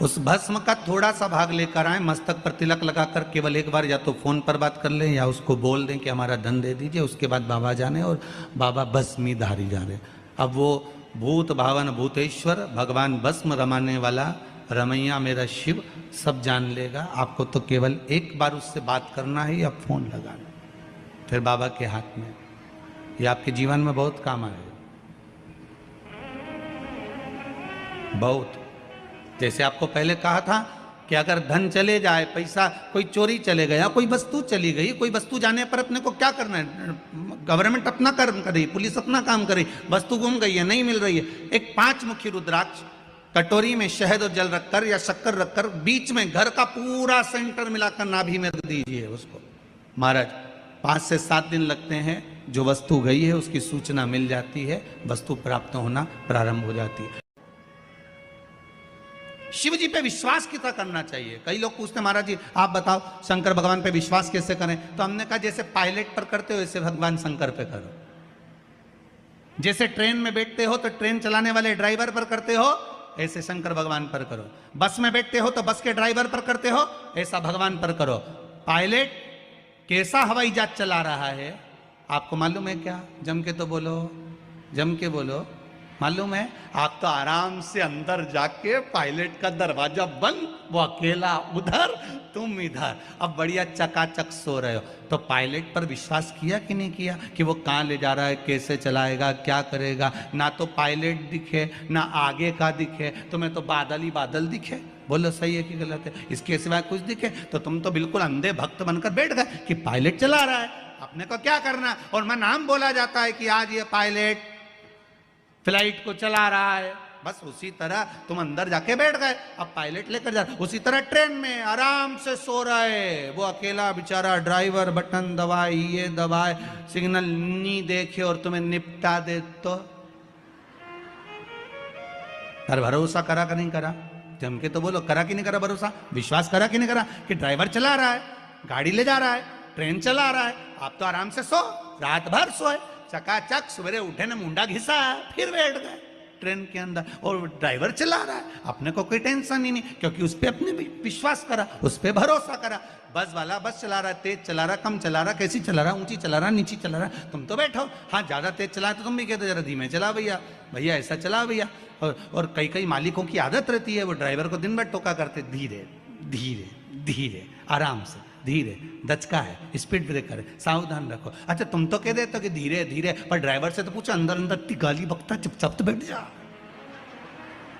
उस भस्म का थोड़ा सा भाग लेकर आए, मस्तक पर तिलक लगाकर केवल एक बार या तो फोन पर बात कर लें या उसको बोल दें कि हमारा धन दे दीजिए। उसके बाद बाबा जाने और बाबा भस्मी धारी जा रहे। अब वो भूत भावन भूतेश्वर भगवान भस्म रमाने वाला रमैया मेरा शिव सब जान लेगा। आपको तो केवल एक बार उससे बात करना है या फोन लगाना, फिर बाबा के हाथ में। ये आपके जीवन में बहुत काम आएगा, बहुत। जैसे आपको पहले कहा था कि अगर धन चले जाए, पैसा कोई चोरी चले गया, कोई वस्तु चली गई, कोई वस्तु जाने पर अपने को क्या करना है? गवर्नमेंट अपना काम कर रही, पुलिस अपना काम कर रही, वस्तु गुम गई है, नहीं मिल रही है, एक 5 मुखी रुद्राक्ष कटोरी में शहद और जल रखकर या शक्कर रखकर बीच में घर का पूरा सेंटर मिलाकर नाभि में रख दीजिए उसको। महाराज 5 से 7 दिन लगते हैं, जो वस्तु गई है उसकी सूचना मिल जाती है, वस्तु प्राप्त होना प्रारंभ हो जाती है। शिव जी पे विश्वास कितना करना चाहिए? कई लोग पूछते हैं महाराज जी आप बताओ शंकर भगवान पे विश्वास कैसे करें? तो हमने कहा जैसे पायलट पर करते हो वैसे भगवान शंकर पे करो। जैसे ट्रेन में बैठते हो तो ट्रेन चलाने वाले ड्राइवर पर करते हो, ऐसे शंकर भगवान पर करो। बस में बैठते हो तो बस के ड्राइवर पर करते हो, ऐसा भगवान पर करो। पायलट कैसा हवाई जहाज चला रहा है आपको मालूम है क्या? जम के तो बोलो, जम के बोलो। मालूम है? आप तो आराम से अंदर जाके पायलट का दरवाजा बंद, वो अकेला उधर तुम इधर, अब बढ़िया चकाचक सो रहे हो। तो पायलट पर विश्वास किया कि नहीं किया कि वो कहाँ ले जा रहा है, कैसे चलाएगा, क्या करेगा? ना तो पायलट दिखे ना आगे का दिखे, तुम्हें तो बादल ही बादल दिखे। बोलो सही है कि गलत है? इसके सिवाय कुछ दिखे तो तुम तो बिल्कुल अंधे भक्त बनकर बैठ गए कि पायलट चला रहा है, अपने को क्या करना। और मैं नाम बोला जाता है कि आज ये पायलट फ्लाइट को चला रहा है, बस उसी तरह तुम अंदर जाके बैठ गए, अब पायलट लेकर जा। उसी तरह ट्रेन में आराम से सो रहा है वो अकेला बेचारा ड्राइवर, बटन दबाए ये दबाए, सिग्नल नहीं देखे और तुम्हें निपटा दे तो पर भरोसा करा कि नहीं करा? जम के तो बोलो, करा कि नहीं करा भरोसा? विश्वास करा कि नहीं करा कि ड्राइवर चला रहा है, गाड़ी ले जा रहा है, ट्रेन चला रहा है, आप तो आराम से सो, रात भर सोए, चकाचक सवेरे उठे ना मुंडा घिसा फिर बैठ गए ट्रेन के अंदर, और ड्राइवर चला रहा है, अपने को कोई टेंशन ही नहीं क्योंकि उस पर अपने विश्वास करा, उस पर भरोसा करा। बस वाला बस चला रहा है, तेज चला रहा, कम चला रहा, कैसी चला रहा, ऊंची चला रहा, नीची चला रहा, तुम तो बैठो। हाँ ज्यादा तेज चला तो तुम भी कहते जरा धीमे चला भैया, भैया ऐसा चला भैया। और कई कई मालिकों की आदत रहती है वो ड्राइवर को दिन भर टोका करते, धीरे धीरे धीरे आराम से, धीरे दचका है, स्पीड ब्रेकर है, सावधान रखो। अच्छा तुम तो कह देते हो कि धीरे धीरे, पर ड्राइवर से तो पूछो अंदर अंदर इतनी गाली बकता, चुपचाप तो बैठ जा।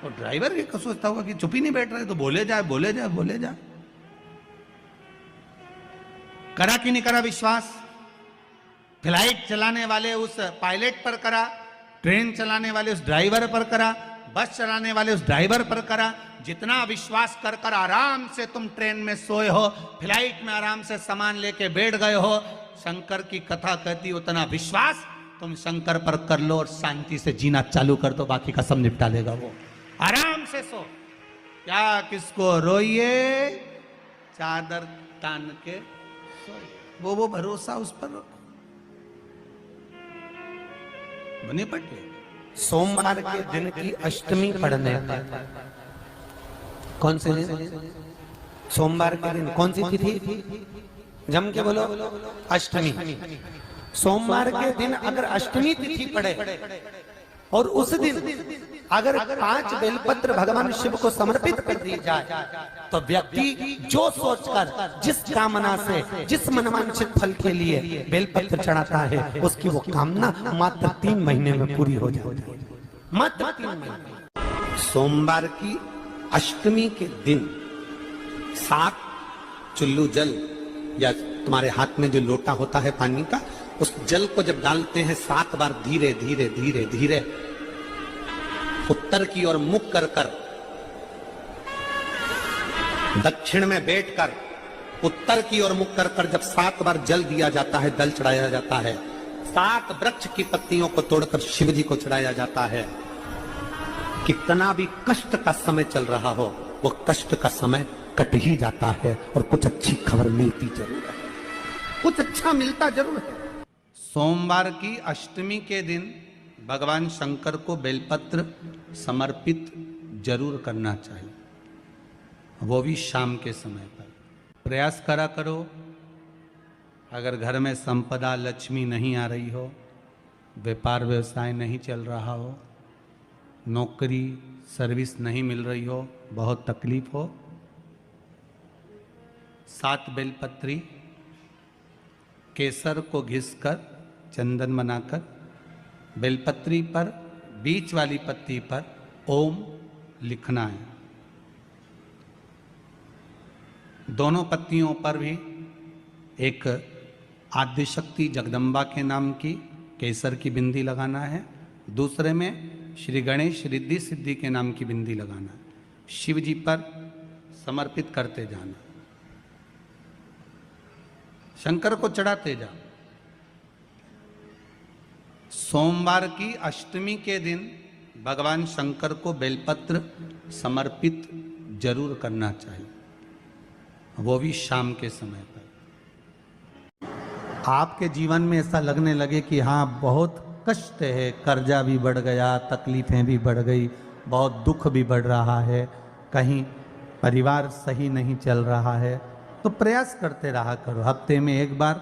और ड्राइवर ये सोचता होगा कि चुप ही नहीं बैठ रहे तो बोले जाए बोले जाए बोले जाए। करा कि नहीं करा विश्वास? फ्लाइट चलाने वाले उस पायलट पर करा, ट्रेन चलाने वाले उस ड्राइवर पर करा, बस चलाने वाले उस ड्राइवर पर करा। जितना विश्वास कर कर आराम से तुम ट्रेन में सोए हो, फ्लाइट में आराम से सामान लेके बैठ गए हो, शंकर की कथा कहती उतना विश्वास तुम शंकर पर कर लो और शांति से जीना चालू कर दो, बाकी का सब निपटा लेगा वो। आराम से सो, क्या किसको रोइए, चादर तान के सोइए, वो भरोसा उस पर रखो। बने पटे सोमवार के दिन की अष्टमी पढ़ने पर, कौन से दिन? सोमवार के दिन कौन सी तिथि? जम के बोलो, अष्टमी। सोमवार के दिन अगर अष्टमी तिथि पड़े और उस दिन अगर 5 बेलपत्र भगवान शिव को समर्पित कर दी जाए तो व्यक्ति जो सोचकर, जिस कामना से, जिस मनवांछित फल के लिए बेलपत्र चढ़ाता है उसकी वो कामना मात्र 3 महीने में पूरी हो जाती है, मात्र 3 महीने। सोमवार की अष्टमी के दिन 7 चुल्लू जल या तुम्हारे हाथ में जो लोटा होता है पानी का, उस जल को जब डालते हैं 7 बार धीरे धीरे धीरे धीरे उत्तर की ओर मुख कर कर, दक्षिण में बैठकर उत्तर की ओर मुख कर कर जब 7 बार जल दिया जाता है, जल चढ़ाया जाता है, 7 वृक्ष की पत्तियों को तोड़कर शिव जी को चढ़ाया जाता है। कितना भी कष्ट का समय चल रहा हो, वो कष्ट का समय कट ही जाता है और कुछ अच्छी खबर मिलती जरूर है, कुछ अच्छा मिलता जरूर है। सोमवार की अष्टमी के दिन भगवान शंकर को बेलपत्र समर्पित जरूर करना चाहिए, वो भी शाम के समय पर। प्रयास करा करो, अगर घर में संपदा लक्ष्मी नहीं आ रही हो, व्यापार व्यवसाय नहीं चल रहा हो, नौकरी सर्विस नहीं मिल रही हो, बहुत तकलीफ हो, 7 बेलपत्री केसर को घिसकर चंदन बनाकर बेलपत्री पर बीच वाली पत्ती पर ओम लिखना है। दोनों पत्तियों पर भी एक आद्यशक्ति जगदम्बा के नाम की केसर की बिंदी लगाना है, दूसरे में श्री गणेश रिद्धि सिद्धि के नाम की बिंदी लगाना है। शिव जी पर समर्पित करते जाना, शंकर को चढ़ाते जा। सोमवार की अष्टमी के दिन भगवान शंकर को बेलपत्र समर्पित जरूर करना चाहिए, वो भी शाम के समय पर। आपके जीवन में ऐसा लगने लगे कि हाँ बहुत कष्ट है, कर्जा भी बढ़ गया, तकलीफें भी बढ़ गई, बहुत दुख भी बढ़ रहा है, कहीं परिवार सही नहीं चल रहा है, तो प्रयास करते रहा करो। हफ्ते में एक बार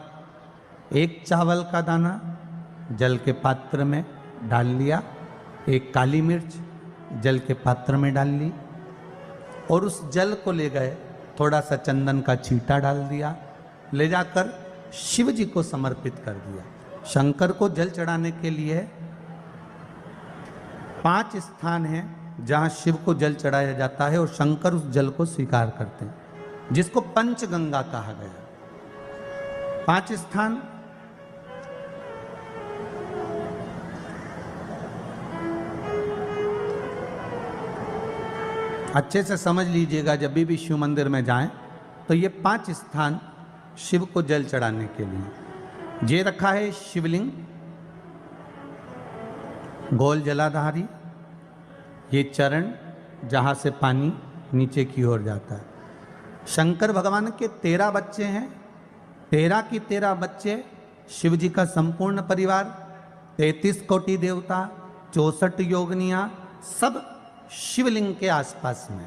एक चावल का दाना जल के पात्र में डाल लिया, एक काली मिर्च जल के पात्र में डाल ली और उस जल को ले गए, थोड़ा सा चंदन का छींटा डाल दिया, ले जाकर शिव जी को समर्पित कर दिया। शंकर को जल चढ़ाने के लिए 5 स्थान हैं जहां शिव को जल चढ़ाया जाता है और शंकर उस जल को स्वीकार करते हैं, जिसको पंचगंगा कहा गया। 5 स्थान अच्छे से समझ लीजिएगा, जब भी शिव मंदिर में जाएं तो ये 5 स्थान शिव को जल चढ़ाने के लिए ये रखा है। शिवलिंग, गोल जलाधारी, ये चरण जहाँ से पानी नीचे की ओर जाता है। शंकर भगवान के 13 बच्चे हैं, 13 की 13 बच्चे, शिव जी का संपूर्ण परिवार, 33 कोटि देवता, 64 योगनियां, सब शिवलिंग के आसपास में।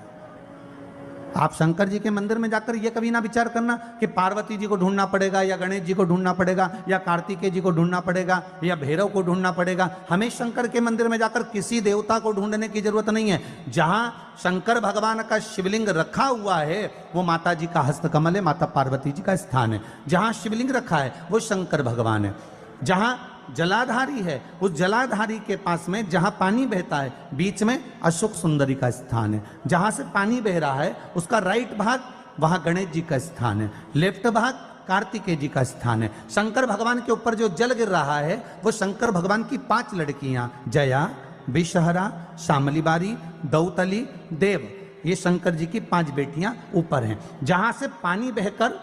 आप शंकर जी के मंदिर में जाकर ये कभी ना विचार करना कि पार्वती जी को ढूंढना पड़ेगा या गणेश जी को ढूंढना पड़ेगा या कार्तिकेय जी को ढूंढना पड़ेगा या भैरव को ढूंढना पड़ेगा। हमें शंकर के मंदिर में जाकर किसी देवता को ढूंढने की जरूरत नहीं है। जहां शंकर भगवान का शिवलिंग रखा हुआ है वो माता जी का हस्तकमल है, माता पार्वती जी का स्थान है। जहां शिवलिंग रखा है वो शंकर भगवान है। जहां जलाधारी है उस जलाधारी के पास में जहां पानी बहता है बीच में अशोक सुंदरी का स्थान है। जहां से पानी बह रहा है उसका राइट भाग वहां गणेश जी का स्थान है, लेफ्ट भाग कार्तिकेय जी का स्थान है। शंकर भगवान के ऊपर जो जल गिर रहा है वो शंकर भगवान की 5 लड़कियां जया, विषहरा, शामली बारी, दौतली, देव, ये शंकर जी की 5 बेटियां ऊपर हैं। जहां से पानी बहकर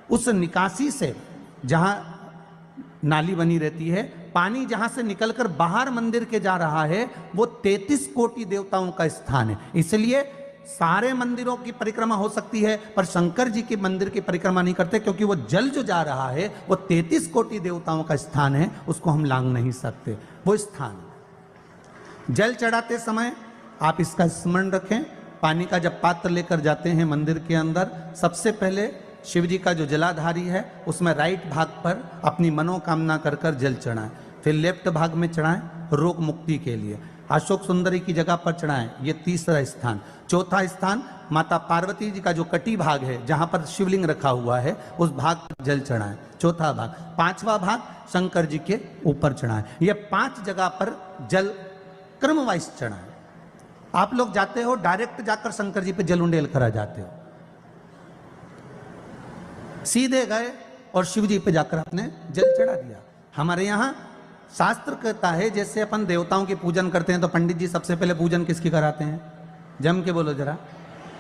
उस निकासी से, जहां नाली बनी रहती है, पानी जहां से निकलकर बाहर मंदिर के जा रहा है वो 33 कोटि देवताओं का स्थान है। इसलिए सारे मंदिरों की परिक्रमा हो सकती है पर शंकर जी के मंदिर की परिक्रमा नहीं करते, क्योंकि वो जल जो जा रहा है वो 33 कोटि देवताओं का स्थान है, उसको हम लांघ नहीं सकते। वो स्थान जल चढ़ाते समय आप इसका स्मरण रखें। पानी का जब पात्र लेकर जाते हैं मंदिर के अंदर, सबसे पहले शिव जी का जो जलाधारी है उसमें राइट भाग पर अपनी मनोकामना कर कर जल चढ़ाएं, फिर लेफ्ट भाग में चढ़ाएं रोग मुक्ति के लिए। अशोक सुंदरी की जगह पर चढ़ाएं, ये 3रा स्थान। 4था स्थान माता पार्वती जी का जो कटी भाग है जहां पर शिवलिंग रखा हुआ है उस भाग पर जल चढ़ाएं, 4था भाग। 5वां भाग शंकर जी के ऊपर चढ़ाएं। ये 5 जगह पर जल क्रम वाइज चढ़ाएं। आप लोग जाते हो डायरेक्ट जाकर शंकर जी पे जल उंडेल करा जाते हो, सीधे गए और शिव जी पे जाकर आपने जल चढ़ा दिया। हमारे यहाँ शास्त्र कहता है जैसे अपन देवताओं की पूजन करते हैं तो पंडित जी सबसे पहले पूजन किसकी कराते हैं? जम के बोलो जरा,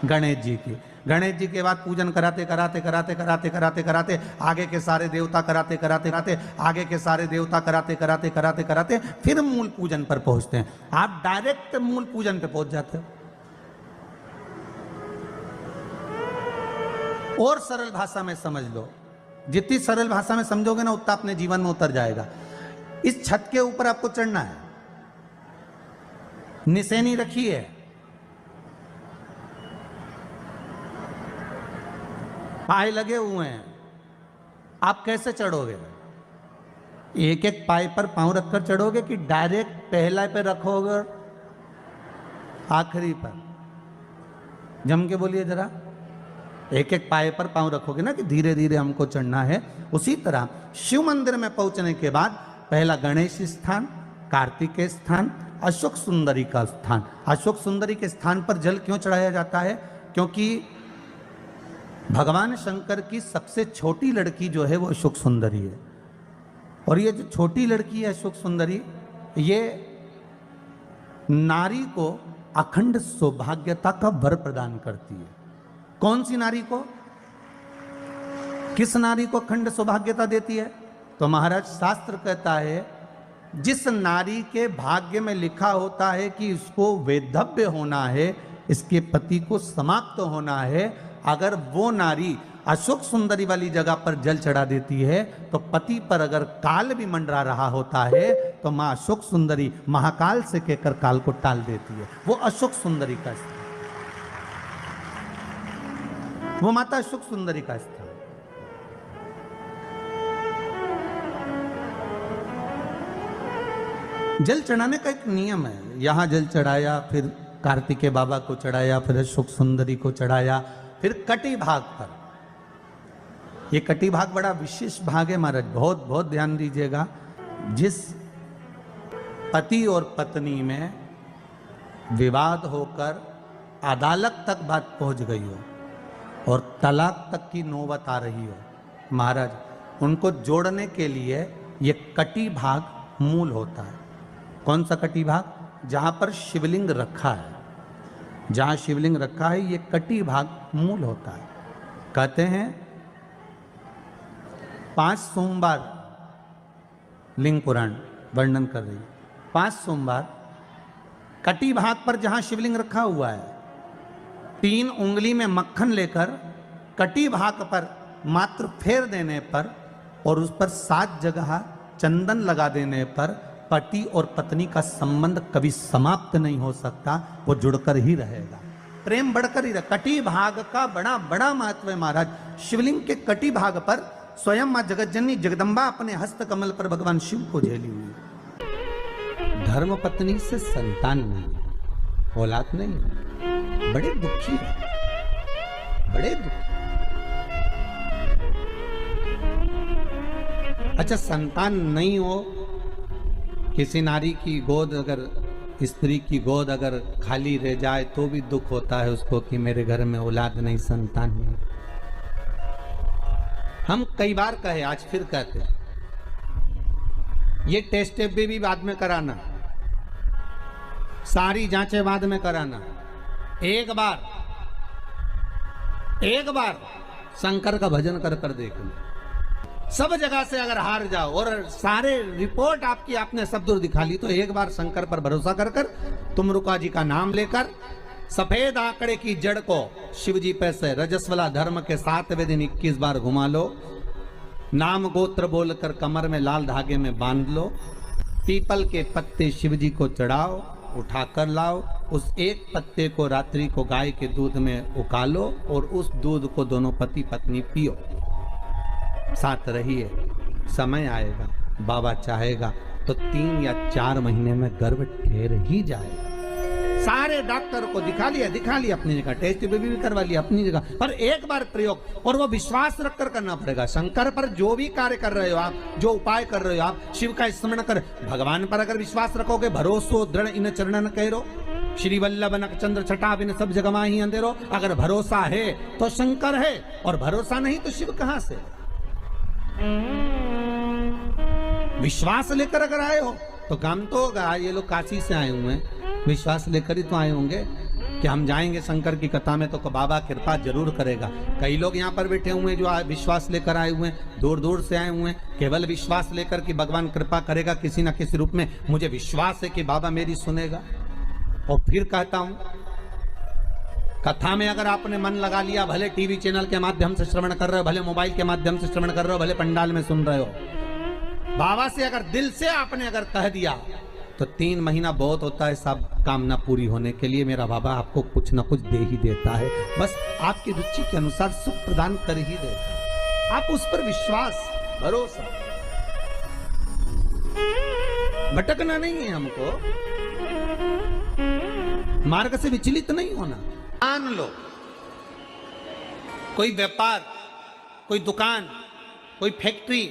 गणेश जी की। गणेश जी के बाद पूजन कराते कराते कराते कराते कराते कराते आगे के सारे देवता कराते कराते कराते आगे के सारे देवता कराते कराते कराते कराते फिर मूल पूजन पर पहुंचते हैं। आप डायरेक्ट मूल पूजन पे पहुंच जाते हो। और सरल भाषा में समझ लो, जितनी सरल भाषा में समझोगे ना उतना अपने जीवन में उतर जाएगा। इस छत के ऊपर आपको चढ़ना है, निशानी रखी है, पाए लगे हुए हैं, आप कैसे चढ़ोगे? एक एक पाए पर पांव रखकर चढ़ोगे कि डायरेक्ट पहला पे रखोगे आखिरी पर? जम के बोलिए जरा। एक एक पाए पर पांव रखोगे ना कि धीरे धीरे हमको चढ़ना है। उसी तरह शिव मंदिर में पहुंचने के बाद पहला गणेश स्थान, कार्तिकेय स्थान, अशोक सुंदरी का स्थान। अशोक सुंदरी के स्थान पर जल क्यों चढ़ाया जाता है? क्योंकि भगवान शंकर की सबसे छोटी लड़की जो है वो अशोक सुंदरी है। और ये जो छोटी लड़की है अशोक सुंदरी, ये नारी को अखंड सौभाग्यता का वर प्रदान करती है। कौन सी नारी को? किस नारी को अखंड सौभाग्यता देती है? तो महाराज शास्त्र कहता है जिस नारी के भाग्य में लिखा होता है कि इसको वैधव्य होना है, इसके पति को समाप्त होना है, अगर वो नारी अशोक सुंदरी वाली जगह पर जल चढ़ा देती है तो पति पर अगर काल भी मंडरा रहा होता है तो मां अशोक सुंदरी महाकाल से कहकर काल को टाल देती है। वो अशोक सुंदरी का स्थान, वो माता अशोक सुंदरी का स्थान। जल चढ़ाने का एक नियम है। यहां जल चढ़ाया, फिर कार्तिकेय बाबा को चढ़ाया, फिर अशोक सुंदरी को चढ़ाया, फिर कटी भाग पर। ये कटी भाग बड़ा विशेष भाग है महाराज, बहुत बहुत ध्यान दीजिएगा। जिस पति और पत्नी में विवाद होकर अदालत तक बात पहुंच गई हो और तलाक तक की नौबत आ रही हो, महाराज उनको जोड़ने के लिए ये कटी भाग मूल होता है। कौन सा कटी भाग? जहां पर शिवलिंग रखा है, जहां शिवलिंग रखा है, ये कटी भाग मूल होता है। कहते हैं 5 सोमवार, लिंग पुराण वर्णन कर रही है, 5 सोमवार कटी भाग पर जहां शिवलिंग रखा हुआ है, 3 उंगली में मक्खन लेकर कटी भाग पर मात्र फेर देने पर और उस पर 7 जगह चंदन लगा देने पर पति और पत्नी का संबंध कभी समाप्त नहीं हो सकता, वो जुड़कर ही रहेगा, प्रेम बढ़कर ही रहेगा। कटी भाग का बड़ा बड़ा महत्व है महाराज। शिवलिंग के कटी भाग पर स्वयं मां जगतजननी जगदम्बा अपने हस्त कमल पर भगवान शिव को झेली हुई। धर्म पत्नी से संतान नहीं, औलाद नहीं, बड़े दुखी है, बड़े दुखी। अच्छा, संतान नहीं हो, किसी नारी की गोद, अगर स्त्री की गोद अगर खाली रह जाए तो भी दुख होता है उसको कि मेरे घर में औलाद नहीं, संतान नहीं। हम कई बार कहे, आज फिर कहते हैं, ये टेस्ट भी बाद में कराना, सारी जांचें बाद में कराना। एक बार शंकर का भजन कर कर देख लो। सब जगह से अगर हार जाओ और सारे रिपोर्ट आपकी आपने सब दूर दिखा ली, तो एक बार शंकर पर भरोसा कर कर तुम रुका जी का नाम लेकर सफेद आंकड़े की जड़ को शिव जी पे से रजस्वला धर्म के 7वें दिन 21 बार घुमा लो, नाम गोत्र बोलकर कमर में लाल धागे में बांध लो, पीपल के पत्ते शिव जी को चढ़ाओ, उठाकर लाओ, उस एक पत्ते को रात्रि को गाय के दूध में उकालो और उस दूध को दोनों पति पत्नी पियो, साथ रहिए। समय आएगा, बाबा चाहेगा तो 3 या 4 महीने में गर्भ ठहर ही जाएगा। सारे डॉक्टर को दिखा लिया अपनी जगह, टेस्ट भी करवा लिया अपनी जगह, पर एक बार प्रयोग, और वो विश्वास रखकर करना पड़ेगा। शंकर पर जो भी कार्य कर रहे हो आप, जो उपाय कर रहे हो आप, शिव का स्मरण कर, भगवान पर अगर विश्वास रखोगे, भरोसो दृढ़ इन चरणन कहो, श्री वल्लभ नक चंद्र छटा बिन सब जगह ही अंधेरो। अगर भरोसा है तो शंकर है, और भरोसा नहीं तो शिव कहां से? विश्वास लेकर अगर आए हो तो काम तो होगा। ये लोग काशी से आए हुए हैं, विश्वास लेकर ही तो आए होंगे कि हम जाएंगे शंकर की कथा में तो बाबा कृपा जरूर करेगा। कई लोग यहाँ पर बैठे हुए हैं जो विश्वास लेकर आए हुए हैं, दूर दूर से आए हुए हैं, केवल विश्वास लेकर कि भगवान कृपा करेगा किसी ना किसी रूप में, मुझे विश्वास है कि बाबा मेरी सुनेगा। और फिर कहता हूं, कथा में अगर आपने मन लगा लिया, भले टीवी चैनल के माध्यम से श्रवण कर रहे हो, भले मोबाइल के माध्यम से श्रवण कर रहे हो, भले पंडाल में सुन रहे हो, बाबा से अगर दिल से आपने अगर कह दिया तो 3 महीना बहुत होता है सब कामना पूरी होने के लिए। मेरा बाबा आपको कुछ ना कुछ दे ही देता है, बस आपकी रुचि के अनुसार सुख प्रदान कर ही देता है। आप उस पर विश्वास, भरोसा, भटकना नहीं है हमको, मार्ग से विचलित नहीं होना। मान लो कोई व्यापार, कोई दुकान, कोई फैक्ट्री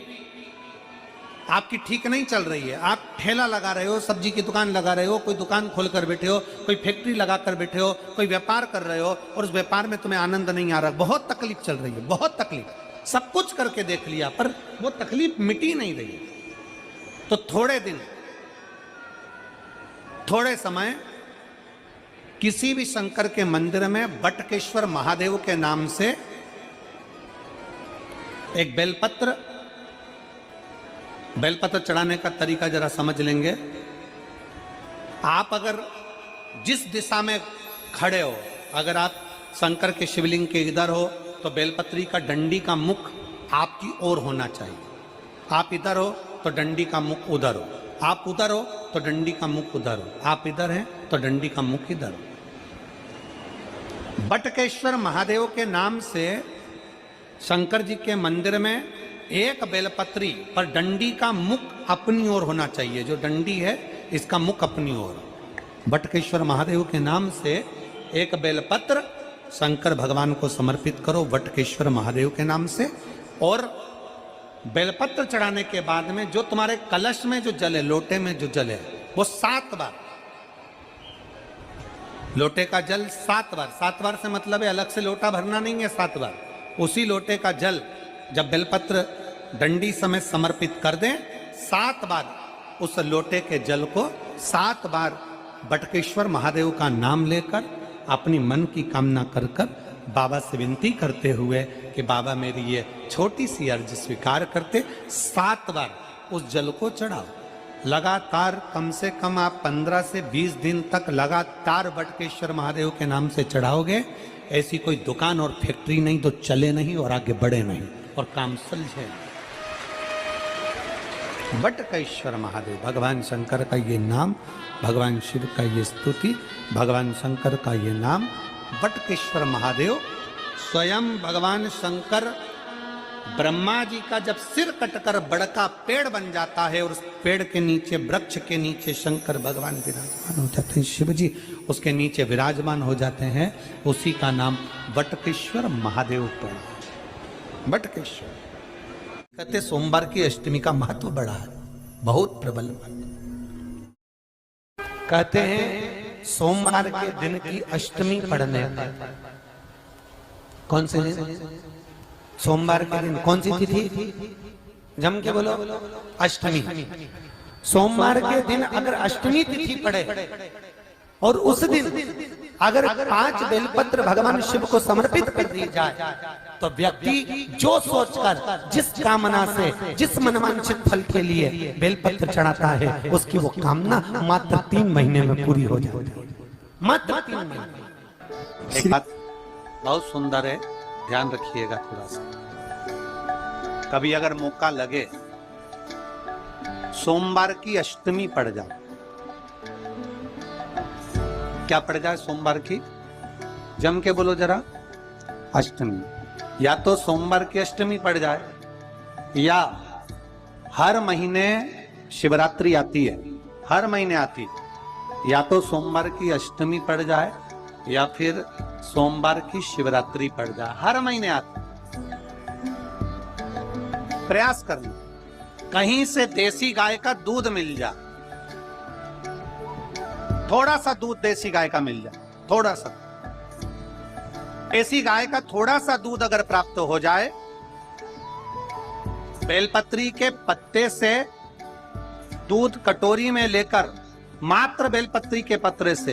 आपकी ठीक नहीं चल रही है, आप ठेला लगा रहे हो, सब्जी की दुकान लगा रहे हो, कोई दुकान खोल कर बैठे हो, कोई फैक्ट्री लगा कर बैठे हो, कोई व्यापार कर रहे हो और उस व्यापार में तुम्हें आनंद नहीं आ रहा, बहुत तकलीफ चल रही है, बहुत तकलीफ, सब कुछ करके देख लिया पर वो तकलीफ मिटी नहीं रही। तो थोड़े दिन, थोड़े समय किसी भी शंकर के मंदिर में बटकेश्वर महादेव के नाम से एक बेलपत्र बेलपत्र चढ़ाने का तरीका जरा समझ लेंगे। आप अगर जिस दिशा में खड़े हो, अगर आप शंकर के शिवलिंग के इधर हो तो बेलपत्री का डंडी का मुख आपकी ओर होना चाहिए। आप इधर हो तो डंडी का मुख उधर हो, आप उधर हो तो डंडी का मुख उधर हो, आप इधर हैं तो डंडी का मुख इधर हो। बटकेश्वर महादेव के नाम से शंकर जी के मंदिर में एक बेलपत्री पर डंडी का मुख अपनी ओर होना चाहिए। जो डंडी है इसका मुख अपनी ओर। बटकेश्वर महादेव के नाम से एक बेलपत्र शंकर भगवान को समर्पित करो बटकेश्वर महादेव के नाम से। और बेलपत्र चढ़ाने के बाद में जो तुम्हारे कलश में जो जल है, लोटे में जो जल है, वो 7 बार, लोटे का जल 7 बार, 7 बार से मतलब है अलग से लोटा भरना नहीं है, 7 बार उसी लोटे का जल जब बेलपत्र डंडी समेत समर्पित कर दें, 7 बार उस लोटे के जल को 7 बार बटकेश्वर महादेव का नाम लेकर अपनी मन की कामना कर कर बाबा से विनती करते हुए कि बाबा मेरी ये छोटी सी अर्ज स्वीकार करते, 7 बार उस जल को चढ़ाओ। लगातार कम से कम आप 15 से 20 दिन तक लगातार बटकेश्वर महादेव के नाम से चढ़ाओगे। ऐसी कोई दुकान और फैक्ट्री नहीं तो चले नहीं और आगे बढ़े नहीं और काम सुलझे। बटकेश्वर महादेव, भगवान शंकर का ये नाम, भगवान शिव का ये स्तुति, भगवान शंकर का ये नाम बटकेश्वर महादेव। स्वयं भगवान शंकर ब्रह्मा जी का जब सिर कटकर बड़का पेड़ बन जाता है और उस पेड़ के नीचे, वृक्ष के नीचे शंकर भगवान विराजमान हो जाते हैं, शिव जी उसके नीचे विराजमान हो जाते हैं, उसी का नाम बटकेश्वर महादेव पड़ा। बटकेश्वर कहते सोमवार की अष्टमी का महत्व बड़ा है, बहुत प्रबल। कहते हैं सोमवार के दिन की अष्टमी पढ़ने पर, कौन से दिन? सोमवार के दिन कौन सी तिथि? जम के बोलो, अष्टमी। सोमवार के दिन अगर अष्टमी तिथि पड़े और उस दिन अगर 5 बेलपत्र भगवान शिव को समर्पित कर दी जाए तो व्यक्ति जो सोचकर, जिस कामना से, जिस मनवांछित फल के लिए बेलपत्र चढ़ाता है, उसकी वो कामना मात्र 3 महीने में पूरी हो जाती है। मात्र 3 महीने। एक बात बहुत सुंदर है, ध्यान रखिएगा थोड़ा सा। कभी अगर मौका लगे, सोमवार की अष्टमी पड़ जाए, क्या पड़ जाए? सोमवार की, जम के बोलो जरा, अष्टमी। या तो सोमवार की अष्टमी पड़ जाए, या हर महीने शिवरात्रि आती है, हर महीने आती है, या तो सोमवार की अष्टमी पड़ जाए या फिर सोमवार की शिवरात्रि पड़ जाए, हर महीने आती। प्रयास करना कहीं से देसी गाय का दूध मिल जाए, थोड़ा सा दूध देसी गाय का मिल जाए, थोड़ा सा देसी गाय का थोड़ा सा दूध अगर प्राप्त हो जाए, बेलपत्री के पत्ते से दूध कटोरी में लेकर, मात्र बेलपत्री के पत्रे से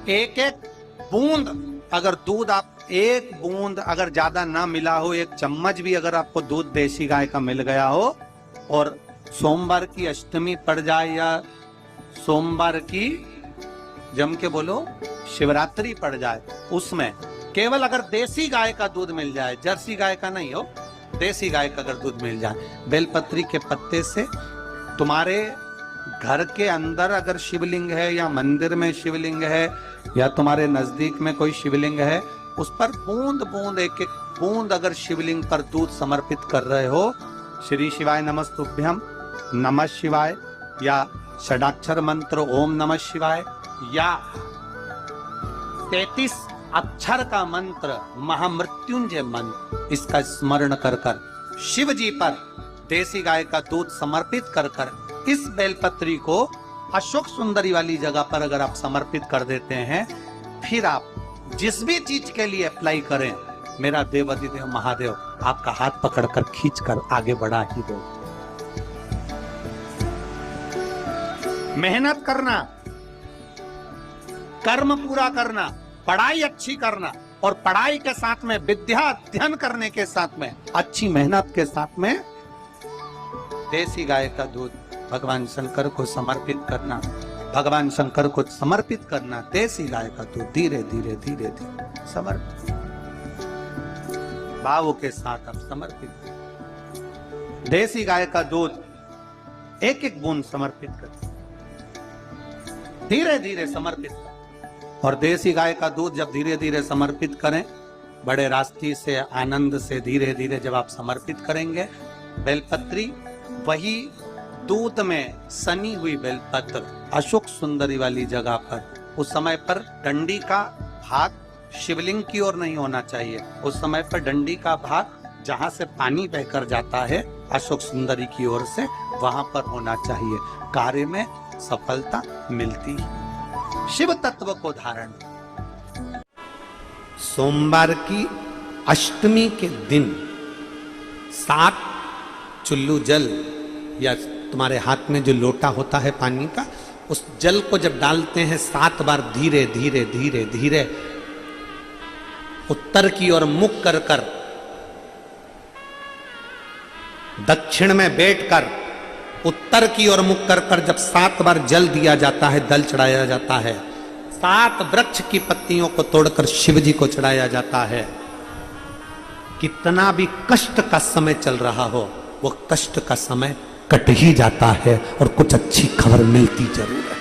एक एक बूंद अगर दूध, आप एक बूंद अगर ज्यादा ना मिला हो, 1 चम्मच भी अगर आपको दूध देसी गाय का मिल गया हो और सोमवार की अष्टमी पड़ जाए या सोमवार की, जम के बोलो, शिवरात्रि पड़ जाए, उसमें केवल अगर देसी गाय का दूध मिल जाए, जर्सी गाय का नहीं हो, देसी गाय का अगर दूध मिल जाए, बेलपत्री के पत्ते से, तुम्हारे घर के अंदर अगर शिवलिंग है या मंदिर में शिवलिंग है या तुम्हारे नजदीक में कोई शिवलिंग है, उस पर बूंद बूंद, एक एक बूंद अगर शिवलिंग पर दूध समर्पित कर रहे हो, श्री शिवाय नमस्तुभ्यम, नमः शिवाय, या षडाक्षर मंत्र ओम नमः शिवाय, या 33 अक्षर का मंत्र महामृत्युंजय मंत्र, इसका स्मरण कर कर शिव जी पर देसी गाय का दूध समर्पित कर कर इस बेलपत्री को अशोक सुंदरी वाली जगह पर अगर आप समर्पित कर देते हैं, फिर आप जिस भी चीज के लिए अप्लाई करें, मेरा देवाधिदेव महादेव आपका हाथ पकड़कर खींचकर आगे बढ़ा ही दो। मेहनत करना, कर्म पूरा करना, पढ़ाई अच्छी करना, और पढ़ाई के साथ में विद्या अध्ययन करने के साथ में, अच्छी मेहनत के साथ में देसी गाय का दूध भगवान शंकर को समर्पित करना, भगवान शंकर को समर्पित करना। देसी गाय का दूध धीरे धीरे धीरे धीरे समर्पित, भाव के साथ आप समर्पित। देसी गाय का दूध एक एक बूंद समर्पित कर, धीरे धीरे समर्पित कर। और देसी गाय का दूध जब धीरे धीरे समर्पित करें, बड़े रास्ते से आनंद से धीरे धीरे जब आप समर्पित करेंगे, बेलपत्री वही दूध में सनी हुई बेलपत्र अशोक सुंदरी वाली जगह पर, उस समय पर डंडी का भाग शिवलिंग की ओर नहीं होना चाहिए। उस समय पर डंडी का भाग जहां से पानी बहकर जाता है अशोक सुंदरी की ओर से, वहां पर होना चाहिए। कार्य में सफलता मिलती है। शिव तत्व को धारण। सोमवार की अष्टमी के दिन 7 चुल्लू जल या तुम्हारे हाथ में जो लोटा होता है पानी का, उस जल को जब डालते हैं 7 बार धीरे धीरे धीरे धीरे उत्तर की ओर मुख कर कर, दक्षिण में बैठकर उत्तर की ओर मुख कर कर जब 7 बार जल दिया जाता है, दल चढ़ाया जाता है, 7 वृक्ष की पत्तियों को तोड़कर शिव जी को चढ़ाया जाता है। कितना भी कष्ट का समय चल रहा हो, वो कष्ट का समय कट ही जाता है और कुछ अच्छी खबर मिलती जरूर है,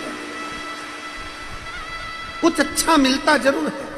कुछ अच्छा मिलता जरूर है।